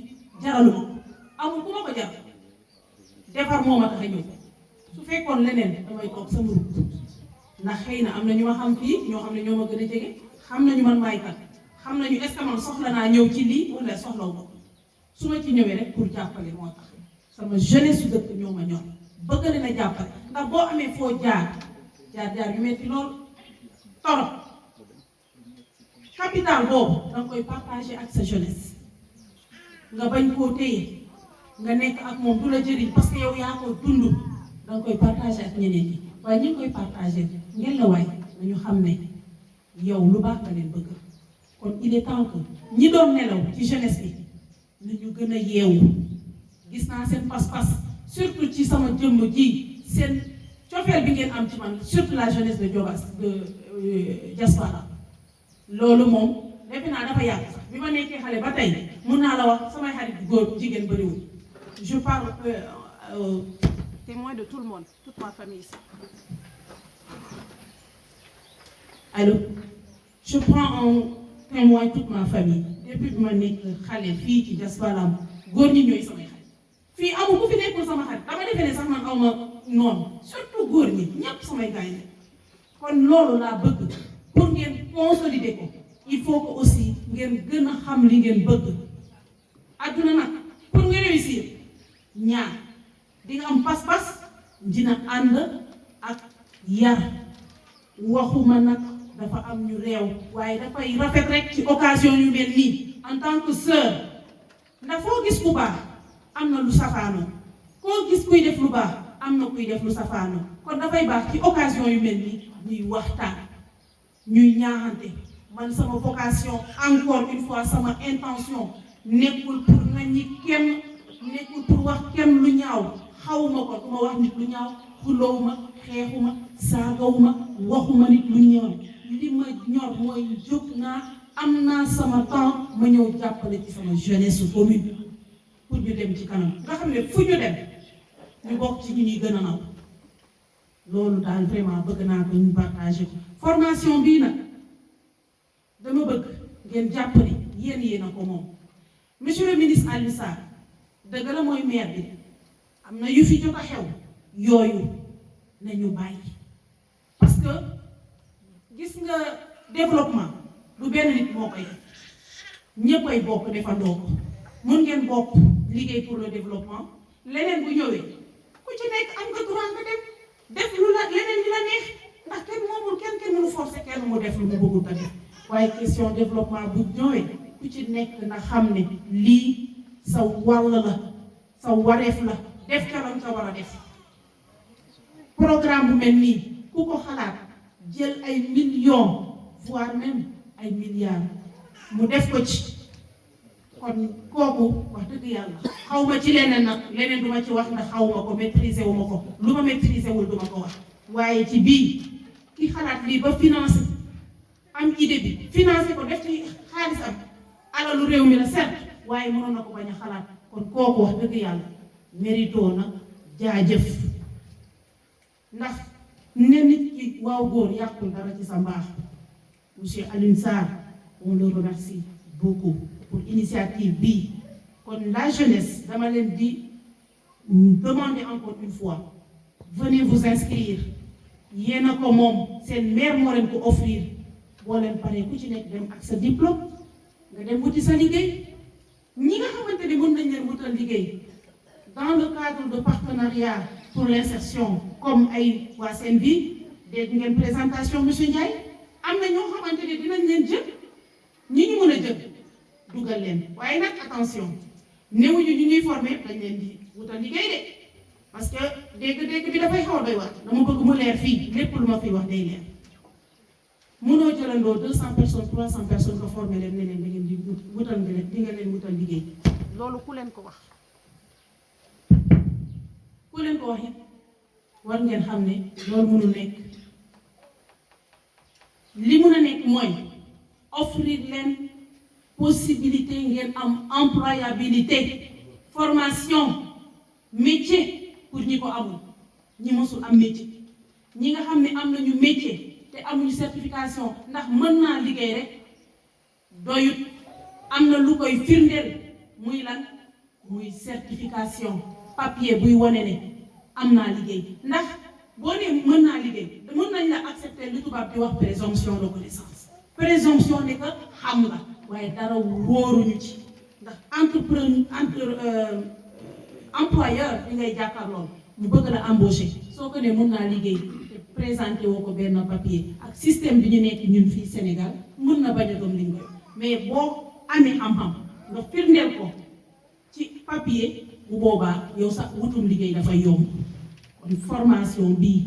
jaralu ma amul ku ma ko jaral defar moo ma tax a ñëw su fekkoon leneen damay toog sama rut ndax xëy na am na ñu ma xam fii ñoo xam ne ñoo ma gën a jege xam nañu man maay kat xam nañu est-ce que man soxla naa ñëw ci lii wala soxlaw ma su ma ci ñëwee rek pour jàppale moo tax sama jeunesse su dëkk ñoo ma ñor bëgg leen a jàppale ndax boo amee foo jaar yu metti lool torop capital boobu da nga koy partager ak sa jeunesse nga bañ koo téye nga nekk ak moom du la jëriñ parce que yow yaa ko dund da nga koy partager ak ñeneen ñi waaye ñi ngi koy partager ngeen la waay nañu xam ne yow lu baax nga leen bëgg kon il est temps que ñi doon nelaw ci jeunesse bi nañu gën a yeewu gis naa seen pas-pas surtout ci sama jëmm ji seen cofeel bi ngeen am ci man surtout la jeunesse de Diobass de diaspora loolu moom defe naa dafa yàgg sax bi ma nekkee xale ba tey mun naa la wax samay xarit góor jigéen bëriwul je parle témoin de tout le monde toute ma famille ici. Allô, je prends en témoin toute ma famille depuis bi ma nekk xale fii ci diaspora góor ñi ñooy samay xarit fii amul ku fi nekkul sama xarit dama defee ne sax man aw ma noonu surtout góor ñi ñëpp samay gars yi kon loolu laa bëgg pour ngeen consolider ko il faut que aussi ngeen gën a xam li ngeen bëgg adduna nag pour nga réussir ñaar di nga am pas-pas dina ànd ak yar waxuma nag dafa am ñu réew waaye dafay rafet rek ci occasion yu mel nii en tant que sœur ndax foo gis ku baax am na lu safaanoo koo gis kuy def lu baax am na kuy def lu safaanoo kon dafay baax ci occasion yu mel nii ñuy waxtaan ñuy ñaaxante man sama vocation encore une fois sama intention nekkul pour nañi kenn nekkul pour wax kenn lu ñaaw xawuma ko du ma wax nit lu ñaaw xulowuma xeexuma saagawuma waxuma nit lu ñaaw li ma ñor mooy jóg naa am naa sama temps ma ñëw jàppale ci sama jeunesse su commune pour ñu dem ci kanam nga xam ne fu ñu dem ñu bokk ci ñu ñuy gën a naw loolu daal vraiment bëgg naa ko ñu partager ko formation bii nag dama bëgg ngeen jàpp ne yéen a ko moom monsieur le ministre Alioune Sarr dëgg la mooy maire bi am na yu fi jot a xew yooyu nañu bàyyi parce que gis nga développement du benn nit moo koy def ñëppay bokk defandoo ko mun ngeen bokk liggéey pour le développement leneen bu ñëwee ku ci nekk am nga droit nga dem def lu la leneen li la neex ndax kenn moomul kenn mënu forcer kenn mu def lu mu bëggul ta def waaye question développement bu ñëwee ku ci nekk na xam ne lii sa wàll la sa wareef la def kalam sa war a def programme bu mel nii ku ko xalaat jël ay millions voire même ay milliards mu def ko ci kon kooku wax dëgg yàlla xaw ma ci leneen nag leneen du ma ci wax ndax xaw ma ko maîtriser wu ma ko lu ma maîtriser wul du ma ko wax waaye ci bii ki xalaat lii ba financé am idée bi financé ko def ci xaalisam alalu réew mi la certes waaye mënoon na ko bañ a xalaat kon kooku wax dëgg yàlla mérito na jaajëf ndax ne nit ki waaw góor yàqul dara ci sa mbaax monsieur Alioune Sarr on le remercie beaucoup pour initiative bii kon la jeunesse dama leen di demander encore une fois venez vous inscrire yéen a ko moom seen maire moo leen ko offrir boo leen paree ku ci nekk dem ak sa diplôme nga dem wuti sa liggéey ñi nga xamante ni mën nañ leen wutal liggéey dans le cadre de partenariat pour l'insertion comme ay waa seen bi dégg ngeen présentation monsieur Ndiaye am na ñoo xamante ni dinañ leen jël ñi ñu mën a jël dugal leen waaye nag attention néewuñu ñu ñuy former dañ leen di wutal liggéey de parce que dégg-dégg bi dafay xaw a doy wax dama bëgg mu leer fii lépp lu ma fi wax day leer mënoo jëlandoo 200 personnes 300 personnes nga former leen ne leen da ngeen di wutal nga leen di nga leen wutal liggéey loolu ku leen ko wax it war ngeen xam ne loolu mënul nekk li mën a nekk mooy offrir leen possibilité ngeen am employabilité formation métier pour ñi ko amul ñi mësul am métier ñi nga xam ne am nañu métier te amuñu certification ndax mën naa liggéey rek doyut am na lu koy firndeel muy lan muy certification papier buy wane ne am naa liggéey ndax boo nee mën naa liggéey mën nañ la accepter li tubaab di wax présomption de connaissance présomption ne que xam nga waaye dara wóoruñu ci ndax employeur bi ngay jàkkaarloo ñu bëgg la embaucher soo ko ne mën naa liggéey te présenté woo ko benn papier ak système bi ñu nekk ñun fii Sénégal mën na bañ a gëm liñ koy mais boo amee xam-xam nga firndeel ko ci papier bu boobaa yow sax wutum liggéey dafay yomb kon formation bii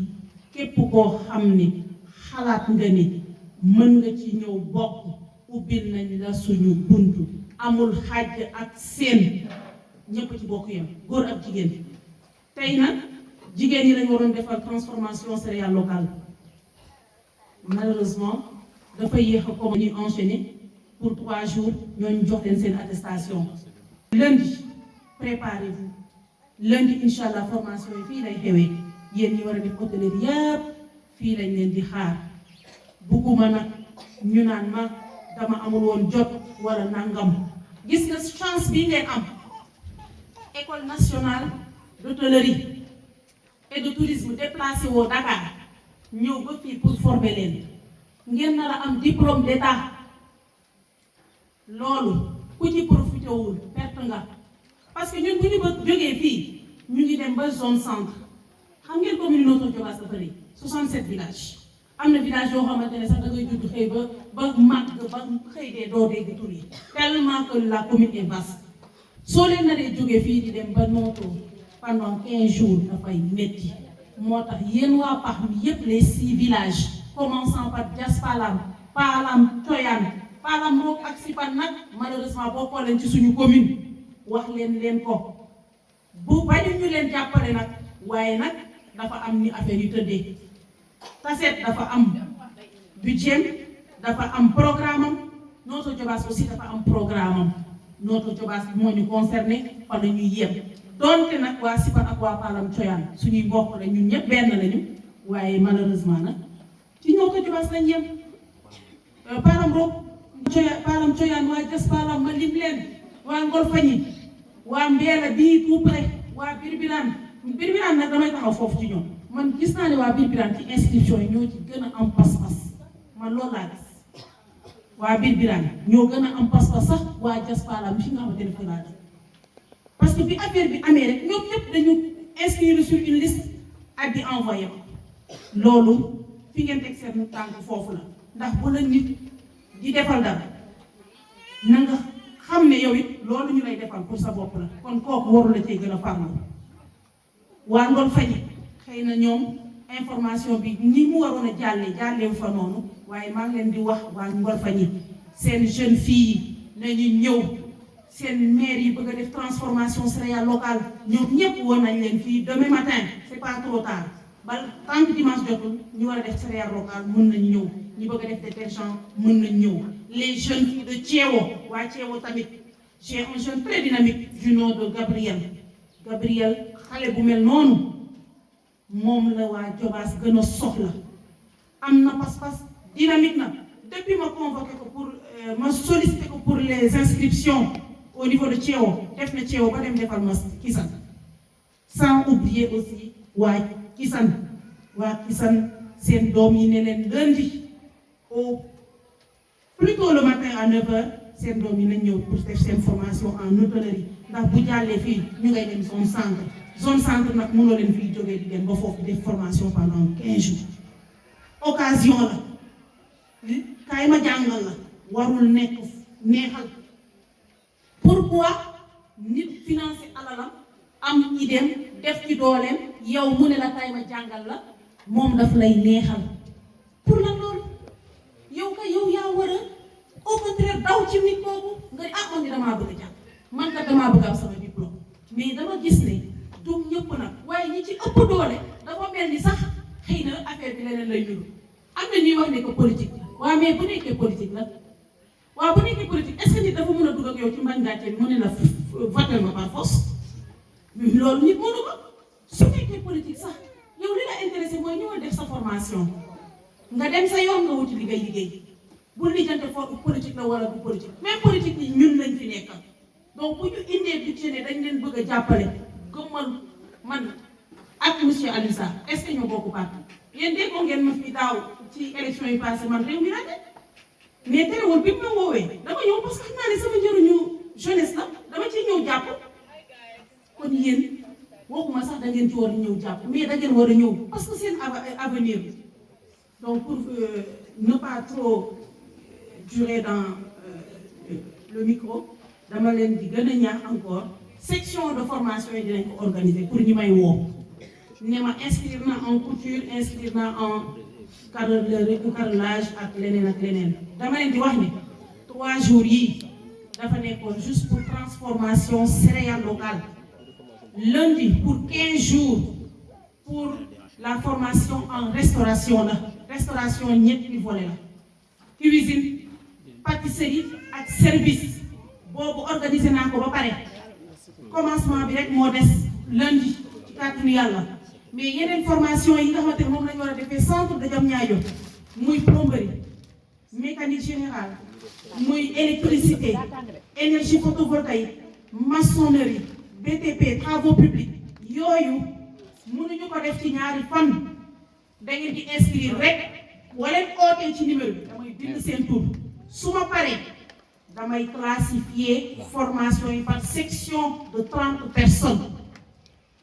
képp koo xam ni xalaat nga ni mën nga ci ñëw bokk ubbil nañ la suñu buntu amul xàjj ak seen ñëpp ci bokk yam góor ak jigéen tey nag jigéen ñi lañu waroon defal transformation céréale locale malheureusement dafa yéex a comme ñuy enchaîner pour 3 jours ñooñu jox leen seen attestation lundi préparez-vous lundi incha allah formation yi fii lay xewee yéen ñi war a def hôtellerie yëpp fii lañ leen di xaar bugguma nag ñu naan ma dama amul woon jot wala nangam gis nga chance bii ngeen am école nationale d'hôtellerie et de tourisme déplacé woo Dakar ñëw ba fii pour former leen ngeen nar a am diplôme d'état loolu ku ci profité wul perte nga parce que ñun bu ñu ba jógee fii ñu ngi dem ba zone centre xam ngeen commune Notto Diobass dafa rëy 67 villages am na village yoo xamante ne sax da ngay judd xëy ba màgg ba xëy dee doo dégg tur yi tellement que la commune est vaste soo leen naree jógee fii di dem ba Notto pendant 15 jours dafay métti moo tax yéen waa pax mi yépp les 6 villages commençant par Diass Palam Palam Thioyane Palam Rock ak Sipan nag malheureusement bokkoo leen ci suñu commune wax leen ko bu bañu ñu leen jàppale nag waaye nag dafa am ni affaire yu tëddee Tassette dafa am budget dafa am programme am Notto Diobass aussi dafa am programme am Notto Diobass moo ñu concerné fa la ñuy yem donte nag waa Sipan ak waa Palam Thioyane suñuy mbokk la ñun ñëpp benn lañu waaye malheureusement nag ci Notto Diobass lañ yem Palam Rock Palam Thioyane waa Diass Palam ma lim leen waa Ngolfagni waa Mbéla bii tout près waa Birbirane nag damay taxaw foofu ci ñoom man gis naa ne waa Birbirane ci inscription yi ñoo ci gën a am pas-pas man loolu laa gis waa Birbirane ñoo gën a am pas-pas sax waa Diass Palam fi nga xamante ne fa laa def parce que bi affaire bi amee rek ñoom ñëpp dañu inscrire sur une liste ak di envoyé ko loolu fi ngeen teg seen tànk foofu la ndax bu la nit di defal dara na nga xam ne yow it loolu ñu lay defal pour sa bopp la kon kooku waru la cay gën a farlu waa Ngolfagni xëy na ñoom information bi ni mu waroon a jàllewu fa noonu waaye maa ngi leen di wax waa Ngolfagni seen jeune fille nañu ñëw seen maire yi bëgg a def transformation céréale locale ñoom ñëpp woon nañ leen fii demain matin c'est pas trop tard ba tant que dimanche jotul ñu war a def céréale locale mën nañ ñëw ñu bëgg a def détergent mën nañ ñëw les jeunes filles de Thiéwo waa Thiéwo tamit j'ai un jeune très dynamique du nom de Gabriel xale bu mel noonu moom la waa Diobass gën a soxla am na pas-pas dynamique na depuis ma convoqué ko pour ma sollicité ko pour les inscriptions au niveau de Thiéwo def na Thiéwo ba dem defal ma Kisane sans oublier aussi waa Kisane seen doom yi ne leen lundi au plutôt le matin à 9h seen doom yi nañ ñëw pour def seen formation en hôtellerie ndax bu jàllee fii ñu ngay dem zone centre nag mënoo leen fii jógee di dem ba foofu def formation pendant 15 jours occasion la kaay ma jàngal la warul nekk neexal pourquoi nit financer alalam am idéem def ci dooleem yow mu ne la kaay ma jàngal la moom daf lay neexal pour lan loolu yow yaa war a au contraire daw ci nit kooku nga ne man di damaa bëgg a jàng man kat damaa bëgg am sama diplôme mais dama gis ne du ñëpp nag waaye ñi ci ëpp doole dafa mel ni sax xëy na affaire bi leneen lay nuru am na ñuy wax ne que politique la waaw mais bu nekkee politique la waaw bu nekkee politique est-ce que nit dafa mën a dugg ak yow ci mbañ gàcce bi mu ne la voté ma par force loolu nit mënu ko su nekkee politique sax yow li la intéressé mooy ñëwal def sa formation nga dem sa yoon nga wuti liggéey bu lijjante politique la wala du politique même politique yi ñun lañ fi nekkal donc bu ñu indee budget ne dañ leen bëgg a jàppale gëmmal man ak monsieur Aliou Sarr est-ce que ñoo bokk parti yéen déggoo ngeen ma fi daaw ci élection yi passé man réew mi laa mais terewul bi mu ma woowee dama ñëw parce que xam naa ne sama njëriñu jeunesse la dama ciy ñëw jàpp kon yéen waxuma sax da ngeen ci war a ñëw jàpp mais da ngeen war a ñëw parce que seen avenir donc pour ne pas trop durer dans le micro dama leen di gën a ñaax encore section de formation yi dinañ ko organiser pour ñi may woo ne ma inscrire na en couture inscrire na en carrelage ak leneen dama leen di wax ne 3 jours yi dafa nekkoon juste pour transformation céréale locale lundi pour 15 jours pour la formation en restauration la restauration ñetti volet la cuisine pâtisserie ak service boobu organisé naa ko ba pare commencement bi rek moo des lundi ci kàttanu yàlla mais yeneen formation yi nga xamante ne moom lañu war a defee centre de Diamniadio muy plomberie mécanique générale muy électricité énergie photovoltaïque maçonnerie BTP travaux publics yooyu mënuñu ko def ci ñaari fan da ngeen di inscrire rek wala ootee ci numéro bi damay bind seen tur su ma paree damay classifier formation yi par section de 30 personnes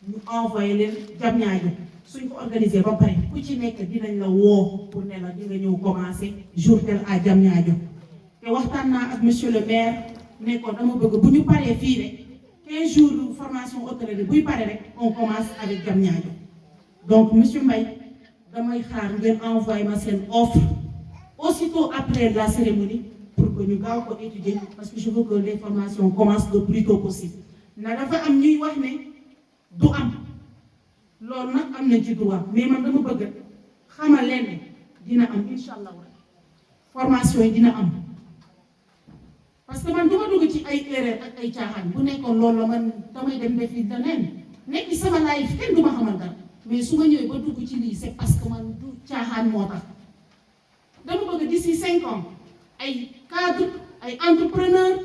ñu envoyé leen Diamniadio suñ ko organisé ba pare ku ci nekk dinañ la woo pour ne la di nga ñëw commencer jour tel à Diamniadio te waxtaan naa ak monsieur le maire ne ko dama bëgg bu ñu paree fii rek 15 jours de formation hôtellerie buy pare rek on commence avec Diamniadio donc monsieur Mbaye damay xaar ngeen envoyé ma seen offre aussitôt après la cérémonie pour que ñu gaaw ko étudier parce que je veux que les formations commencent le plus tôt possible na dafa am ñuy wax ne du am loolu nag am nañ ci droit mais man dama bëgg xamal leen ne dina am incha allah formation yi dina am parce que man du ma dugg ci ay erreur ak ay caaxaan bu nekkoon loolu la man damay dem defi leneen nekk sama life kenn du ma xamal dara mais su ma ñëwee ba dugg ci lii c'est parce que man du caaxaan moo tax dama bëgg d'ici 5 ans ay cadre ay entrepreneur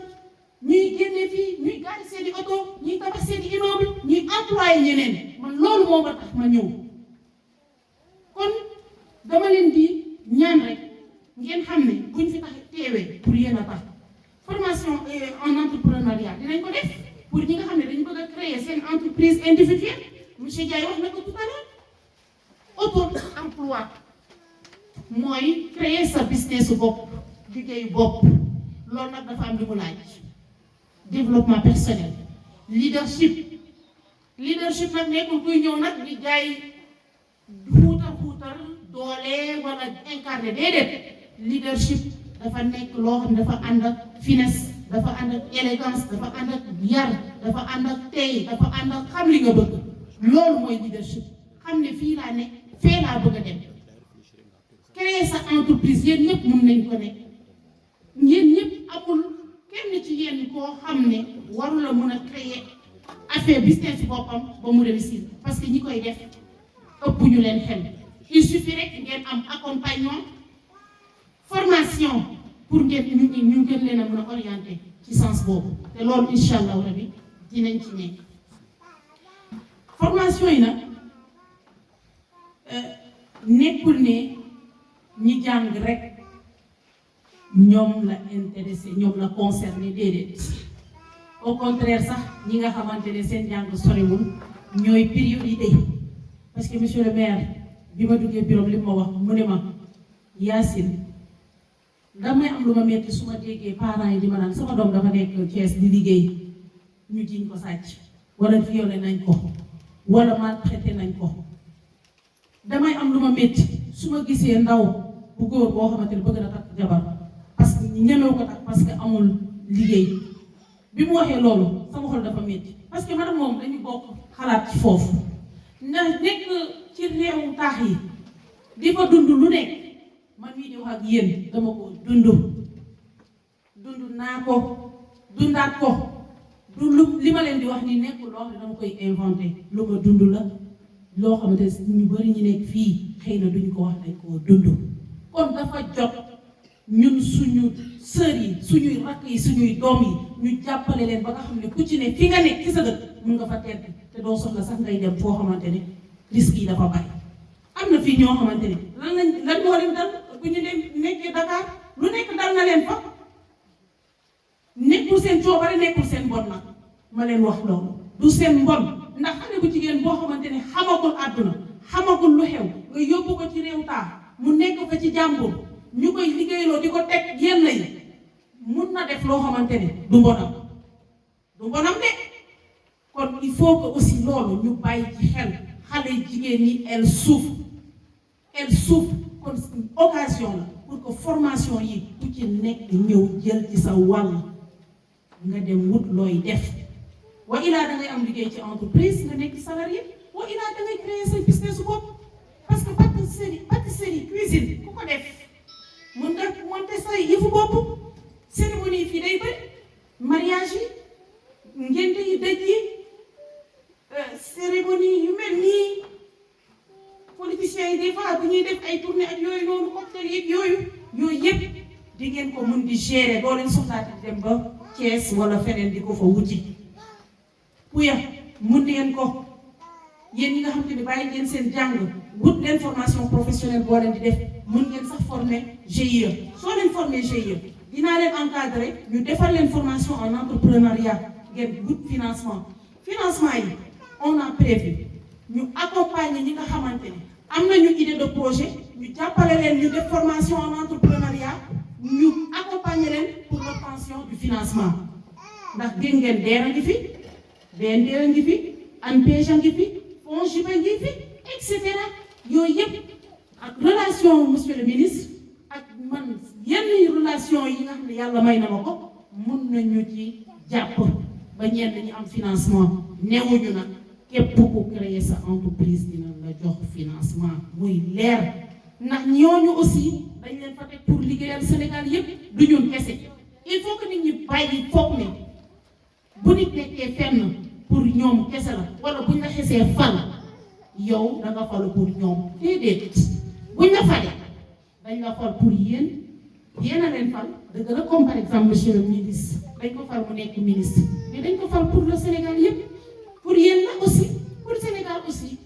ñuy génne fii ñuy gaari seeni oto ñuy tabax seeni immeuble ñuy employé ñeneen man loolu moo ma tax ma ñëw kon dama leen di ñaan rek ngeen xam ne buñ fi tax teewee pour yéen a tax formation en entrepreneuriat dinañ ko def pour ñi nga xam ne dañu bëgg a créer seen entreprise individuelle monsieur Ndiaye wax na ko tout à l'heure auto-emploi mooy créer sa business bopp liggéeyu bopp loolu nag dafa am li mu laaj développement personnel leadership nag nekkul kuy ñëw nag di jaay xuutal doole wala incarné déedéet leadership dafa nekk loo xam ne dafa ànd ak finesse dafa ànd ak élégance dafa ànd ak yar dafa ànd ak tey dafa ànd ak xam li nga bëgg loolu mooy leadership xam ne fii laa ne fee laa bëgg a dem créer sa entreprise yéen ñëpp mun nañ ko nekk yéen ñëpp amul kenn ci yéen koo xam ne waru la mun a créer affaire business boppam ba mu réussir parce que ñi koy def ëpp ñu leen xel il suffit rek ngeen am accompagnement formation pour ngeen ñu gën leen a mën a orienter ci sens boobu te loolu incha allah rabi dinañ ci nekk formation yi nag nekkul ne ñi jàng rek ñoom la intéressé ñoom la concerné déedéet au contraire sax ñi nga xamante ne seen jàng soriwul ñooy priorité parce que monsieur le maire bi ma duggee bureau li ma wax mu ne ma Yacine damay am lu ma metti su ma déggee parents yi di ma naan sama doom dafa nekk Thiès di liggéey ñu jiñ ko sàcc wala violé nañ ko wala maltraité nañ ko damay am lu ma metti su ma gisee ndaw bu góor boo xamante ne bëgg na takk jabar parce que ñemewu ko takk parce que amul liggéey bi mu waxee loolu sama xol dafa metti parce que man ak moom dañu bokk xalaat ci foofu ndax nekk ci réewu taax yi di fa dund lu nekk man mii di wax ak yéen dama ko dund naa ko dundaat ko du li ma leen di wax ni nekkul loo xam ne dama koy inventé lu ma dund la loo xamante ñu bari ñu nekk fii xëy na duñu ko wax dañ koo dund kon dafa jot ñun suñu sœur yi suñuy rakk yi suñuy doom yi ñu jàppale leen ba nga xam ne ku ci ne fi nga nekk ci sa dëkk mun nga fa tedd te doo soxla sax ngay dem foo xamante ne risque yi dafa bari am na fii ñoo xamante ne lan moo leen dal bu ñu nekkee Dakar lu nekk dal na leen fa nekkul seen coobare nekkul seen mbon nag ma leen wax loolu du seen mbon ndax xale bu jigéen boo xamante ne xamagul àdduna xamagul lu xew nga yóbbu ko ci réew taa mu nekk fa ci jàmbur ñu koy liggéeyloo di ko teg yenn yi mun na def loo xamante ne du mbonam de kon il faut que aussi loolu ñu bàyyi ci xel xale jigéen ñi elles souffrent kon occasion la pour que formation yi ku ci nekk ñëw jël ci sa wàll nga dem wut looy def wa ilaa da ngay am liggéey ci entreprise nga nekk salarié wa ilaa da ngay créer sa business su bopp parce que pâtisserie cuisine ku ko def mën nga monter sa yëfu bopp cérémonie yi fii day bëri mariage yi ngénte yi dëj yi cérémonie yu mel nii politiciens yi des fois bu ñuy def ay tournée ak yooyu noonu cocktail yeeg yooyu yëpp di ngeen ko mun di gérer doo leen soxlaati dem ba Thiès wala feneen di ko fa wuti puya mun ngeen ko yéen ñi nga xam te ne bàyyi ngeen seen jàng wut leen formation professionnelle boo leen di def mun ngeen sax former GIE soo leen former GIE dinaa leen encadrer ñu defal leen formation en entrepreneuriat ngeen wut financement yi on a prévu ñu accompagner ñi nga xamante ne am nañu idée de projet ñu jàppale leen ñu def formation en entrepreneuriat ñu accompagner leen pour l'obtention du financement ndax dégg ngeen DER a ngi fi BND a ngi fi ANPEJ a ngi fi FONGIP a ngi fi et cetera yooyu yëpp ak relation monsieur le ministre ak man yenn relation yi nga xam ne yàlla may na ma ko mun nañu ci jàpp ba ñenn ñi am financement newuñu nag képp ku créer sa entreprise dina la jox financement muy leer ndax ñooñu aussi dañ leen fa teg pour liggéeyal Sénégal yépp du ñun kese il faut que nit ñi bàyyi foog ne bu nit nekkee fenn pour ñoom kese la wala buñ la xesee fal yow da nga falu pour ñoom déedéet buñ la falee dañ la fal pour yéen a leen fal dëgg la comme par exemple monsieur le ministre dañ ko fal mu nekk ministre mais dañ ko fal pour le Sénégal yépp pour yéen la aussi pour Sénégal aussi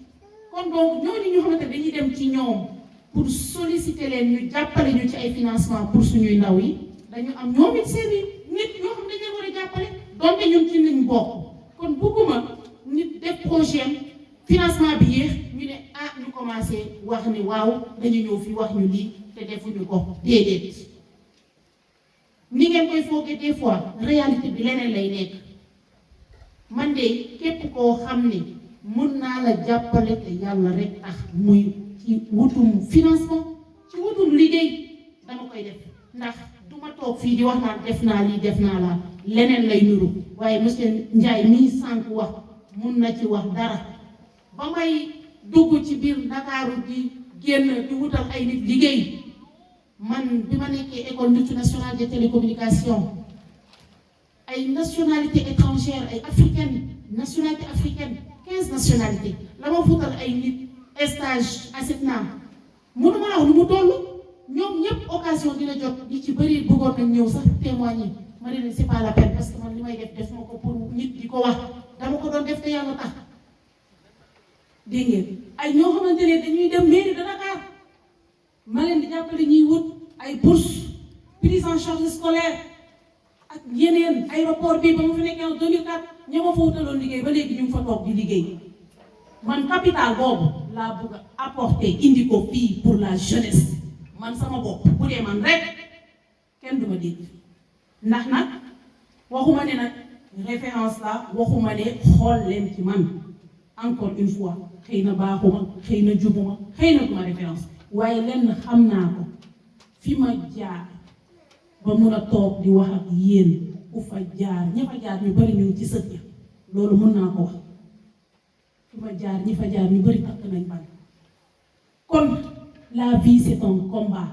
kon donc ñooñu ñu xamante dañuy dem ci ñoom pour solliciter leen ñu jàppale ñu ci ay financement pour suñuy ndaw yi dañu am ñoom it seen i nit ñoo xam dañ leen war a jàppale donte ñun ci lañ bokk kon bëgguma nit def projet financement bi yéex ñu ne ñu commencé wax ni waaw dañu ñëw fi wax ñu lii te defuñu ko déedéet ni ngeen koy foogee des fois réalité bi leneen lay nekk man de képp koo xam ne mun naa la jàppale te yàlla rek tax muy ci wutum financement ci wutum liggéey dama koy def ndax du ma toog fii di wax naan def naa lii def naa laa leneen lay nuru waaye monsieur Ndiaye mii sànq wax mun na ci wax dara ba may dugg ci biir Ndakaaru di génn di wutal ay nit liggéey man bi ma nekkee école multinationale des télécommunications ay nationalité étrangère ay africaine nationalité africaine 15 nationalités la ma futal ay nit stage ASECNA mënuma la wax nu mu toll ñoom ñëpp occasion dina jot ñi ci bëri bëggoon nañ ñëw sax témoigner ma ne leen c'est pas la peine parce que man li may def ma ko pour nit di ko wax dama ko doon def te yàlla tax dégg ngeen ay ñoo xamante ne dañuy dem mairie de Dakar ma leen di jàppale ñuy wut ay bourse prise en charge scolaire ak yeneen aéroport bi ba mu fi nekkee en 2004 ña ma fa wutaloon liggéey ba léegi ñu ngi fa toog di liggéey man capital boobu laa bëgg a apporter indi ko fii pour la jeunesse man sama bopp bu dee man rek kenn du ma dégg ndax nag waxuma ne nag référence la waxuma ne xool leen ci man encore une fois xëy na baaxuma xëy na jubuma xëy na duma référence waaye lenn xam naa ko fi ma jaar ba mun a toog di wax ak yéen ku fa jaar ña fa jaar ñu bari ñu ngi ci sët ya loolu mun naa ko wax fi ma jaar ñi fa jaar ñu bari takk nañ ban kon la vie c'est un combat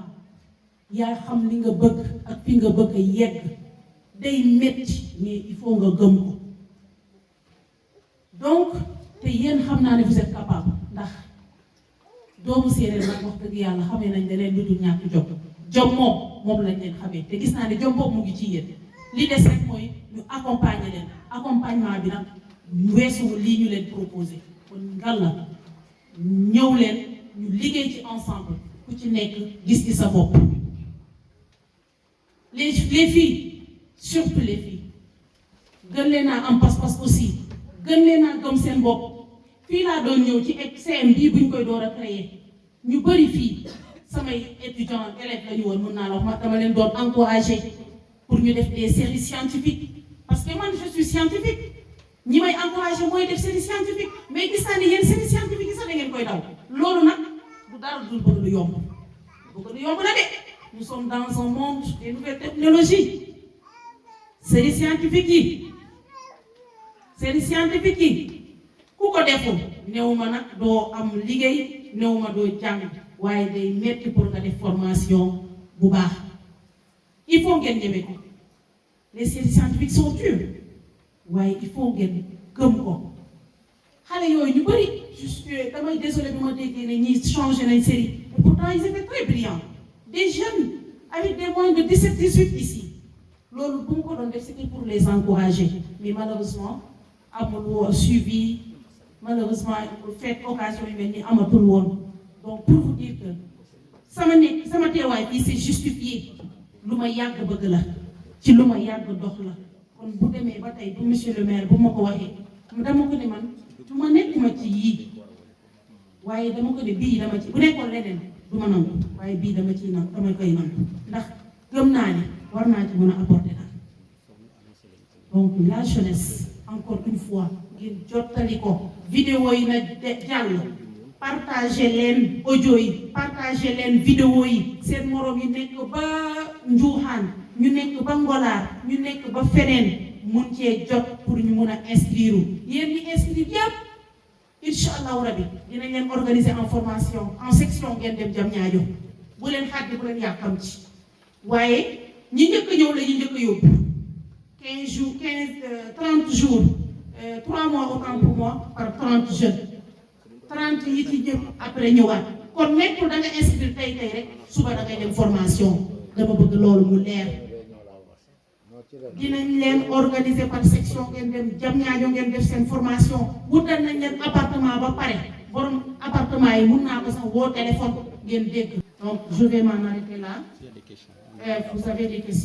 yaa xam li nga bëgg ak fi nga bëgg a yegg day metti mais il faut nga gëm ko donc te yéen xam naa ne vous êtes capable ndax doomu séeréer nag wax dëgg yàlla xamee nañ leneen lu dul ñàkk jom moom lañ leen xamee te gis naa ne jom boobu mu ngi ci yéen li des rek mooy ñu accompagner leen accompagnement bi nag weesuwul lii ñu leen proposé kon ngal la ñëw leen ñu liggéey ci ensemble ku ci nekk gis ci sa bopp les filles surtout les filles gën leen a am pas-pas aussi gën leen a gëm seen bopp fii laa doon ñëw ci CM bii buñ koy door a créer ñu bëri fii samay étudiants élèves la ñu woon mën naa la wax ma dama leen doon encourager pour ñu def des séries scientifiques parce que man je suis scientifique ñi may encourager mooy def série scientifique mais gis naa ne yéen série scientifique yi sax da ngeen koy daw loolu nag du dara dul bëgg lu yomb na de nous sommes dans un monde des nouvelles technologies série scientifique yi ku ko deful néew ma nag doo am liggéey néew ma doo jàng waaye day metti pour nga def formation bu baax il faut ngeen ñeme ko les séries scientifiques sont dures waaye il faut ngeen gëm ko xale yooyu ñu bëri juste damay désolé bi ma déggee ne ñii changé nañ série et pourtant ils étaient très brillants des jeunes avec des moyens de 17-18 ici loolu bu mu ko doon def c'était pour les encourager mais malheureusement amul suivi malheureusement fait occasion yu mel ni amatul woon donc pour vous dire que sama teewaay fii c'est justifié lu ma yàgg bëgg la ci lu ma yàgg dox la kon bu demee ba tey bu monsieur le maire bu ma ko waxee dama ko ne man du ma nekkuma ci yii waaye dama ko ne bii dama ci bu nekkoon leneen du ma nangu waaye bii dama ciy nangu dama koy nangu ndax gëm naa ne war naa ci mën a apporter daal donc la jeunesse encore une fois ngir jottali ko vidéo yi na jàll partager leen audio yi partager leen vidéo yi seen moroom yi nekk ba Njuuxaan ñu nekk ba Ngolaar ñu nekk ba feneen mun cee jot pour ñu mun a inscrire yéen ñi inscrire yëpp incha allahu rabi dinañ leen organiser en formation en section ngeen dem Diamniadio bu leen xàddi bu leen yàkkam ci waaye ñi njëkk a ñëw la ñi njëkk a yóbbu 15 jours 30 jours 3 mois autant pour moi par 30 jeunes 30 yi ci ñëpp après ñëwaat kon nekkul da nga inscrire tey rek suba da ngay dem formation dama bëgg loolu mu leer dinañ leen organiser par section ngeen dem Diamniadio ngeen def seen formation wutal nañ leen appartement ba pare borom appartement yi mun naa ko sax woo téléphone ngeen dégg donc je vais m'en arrêter là vous avez des questions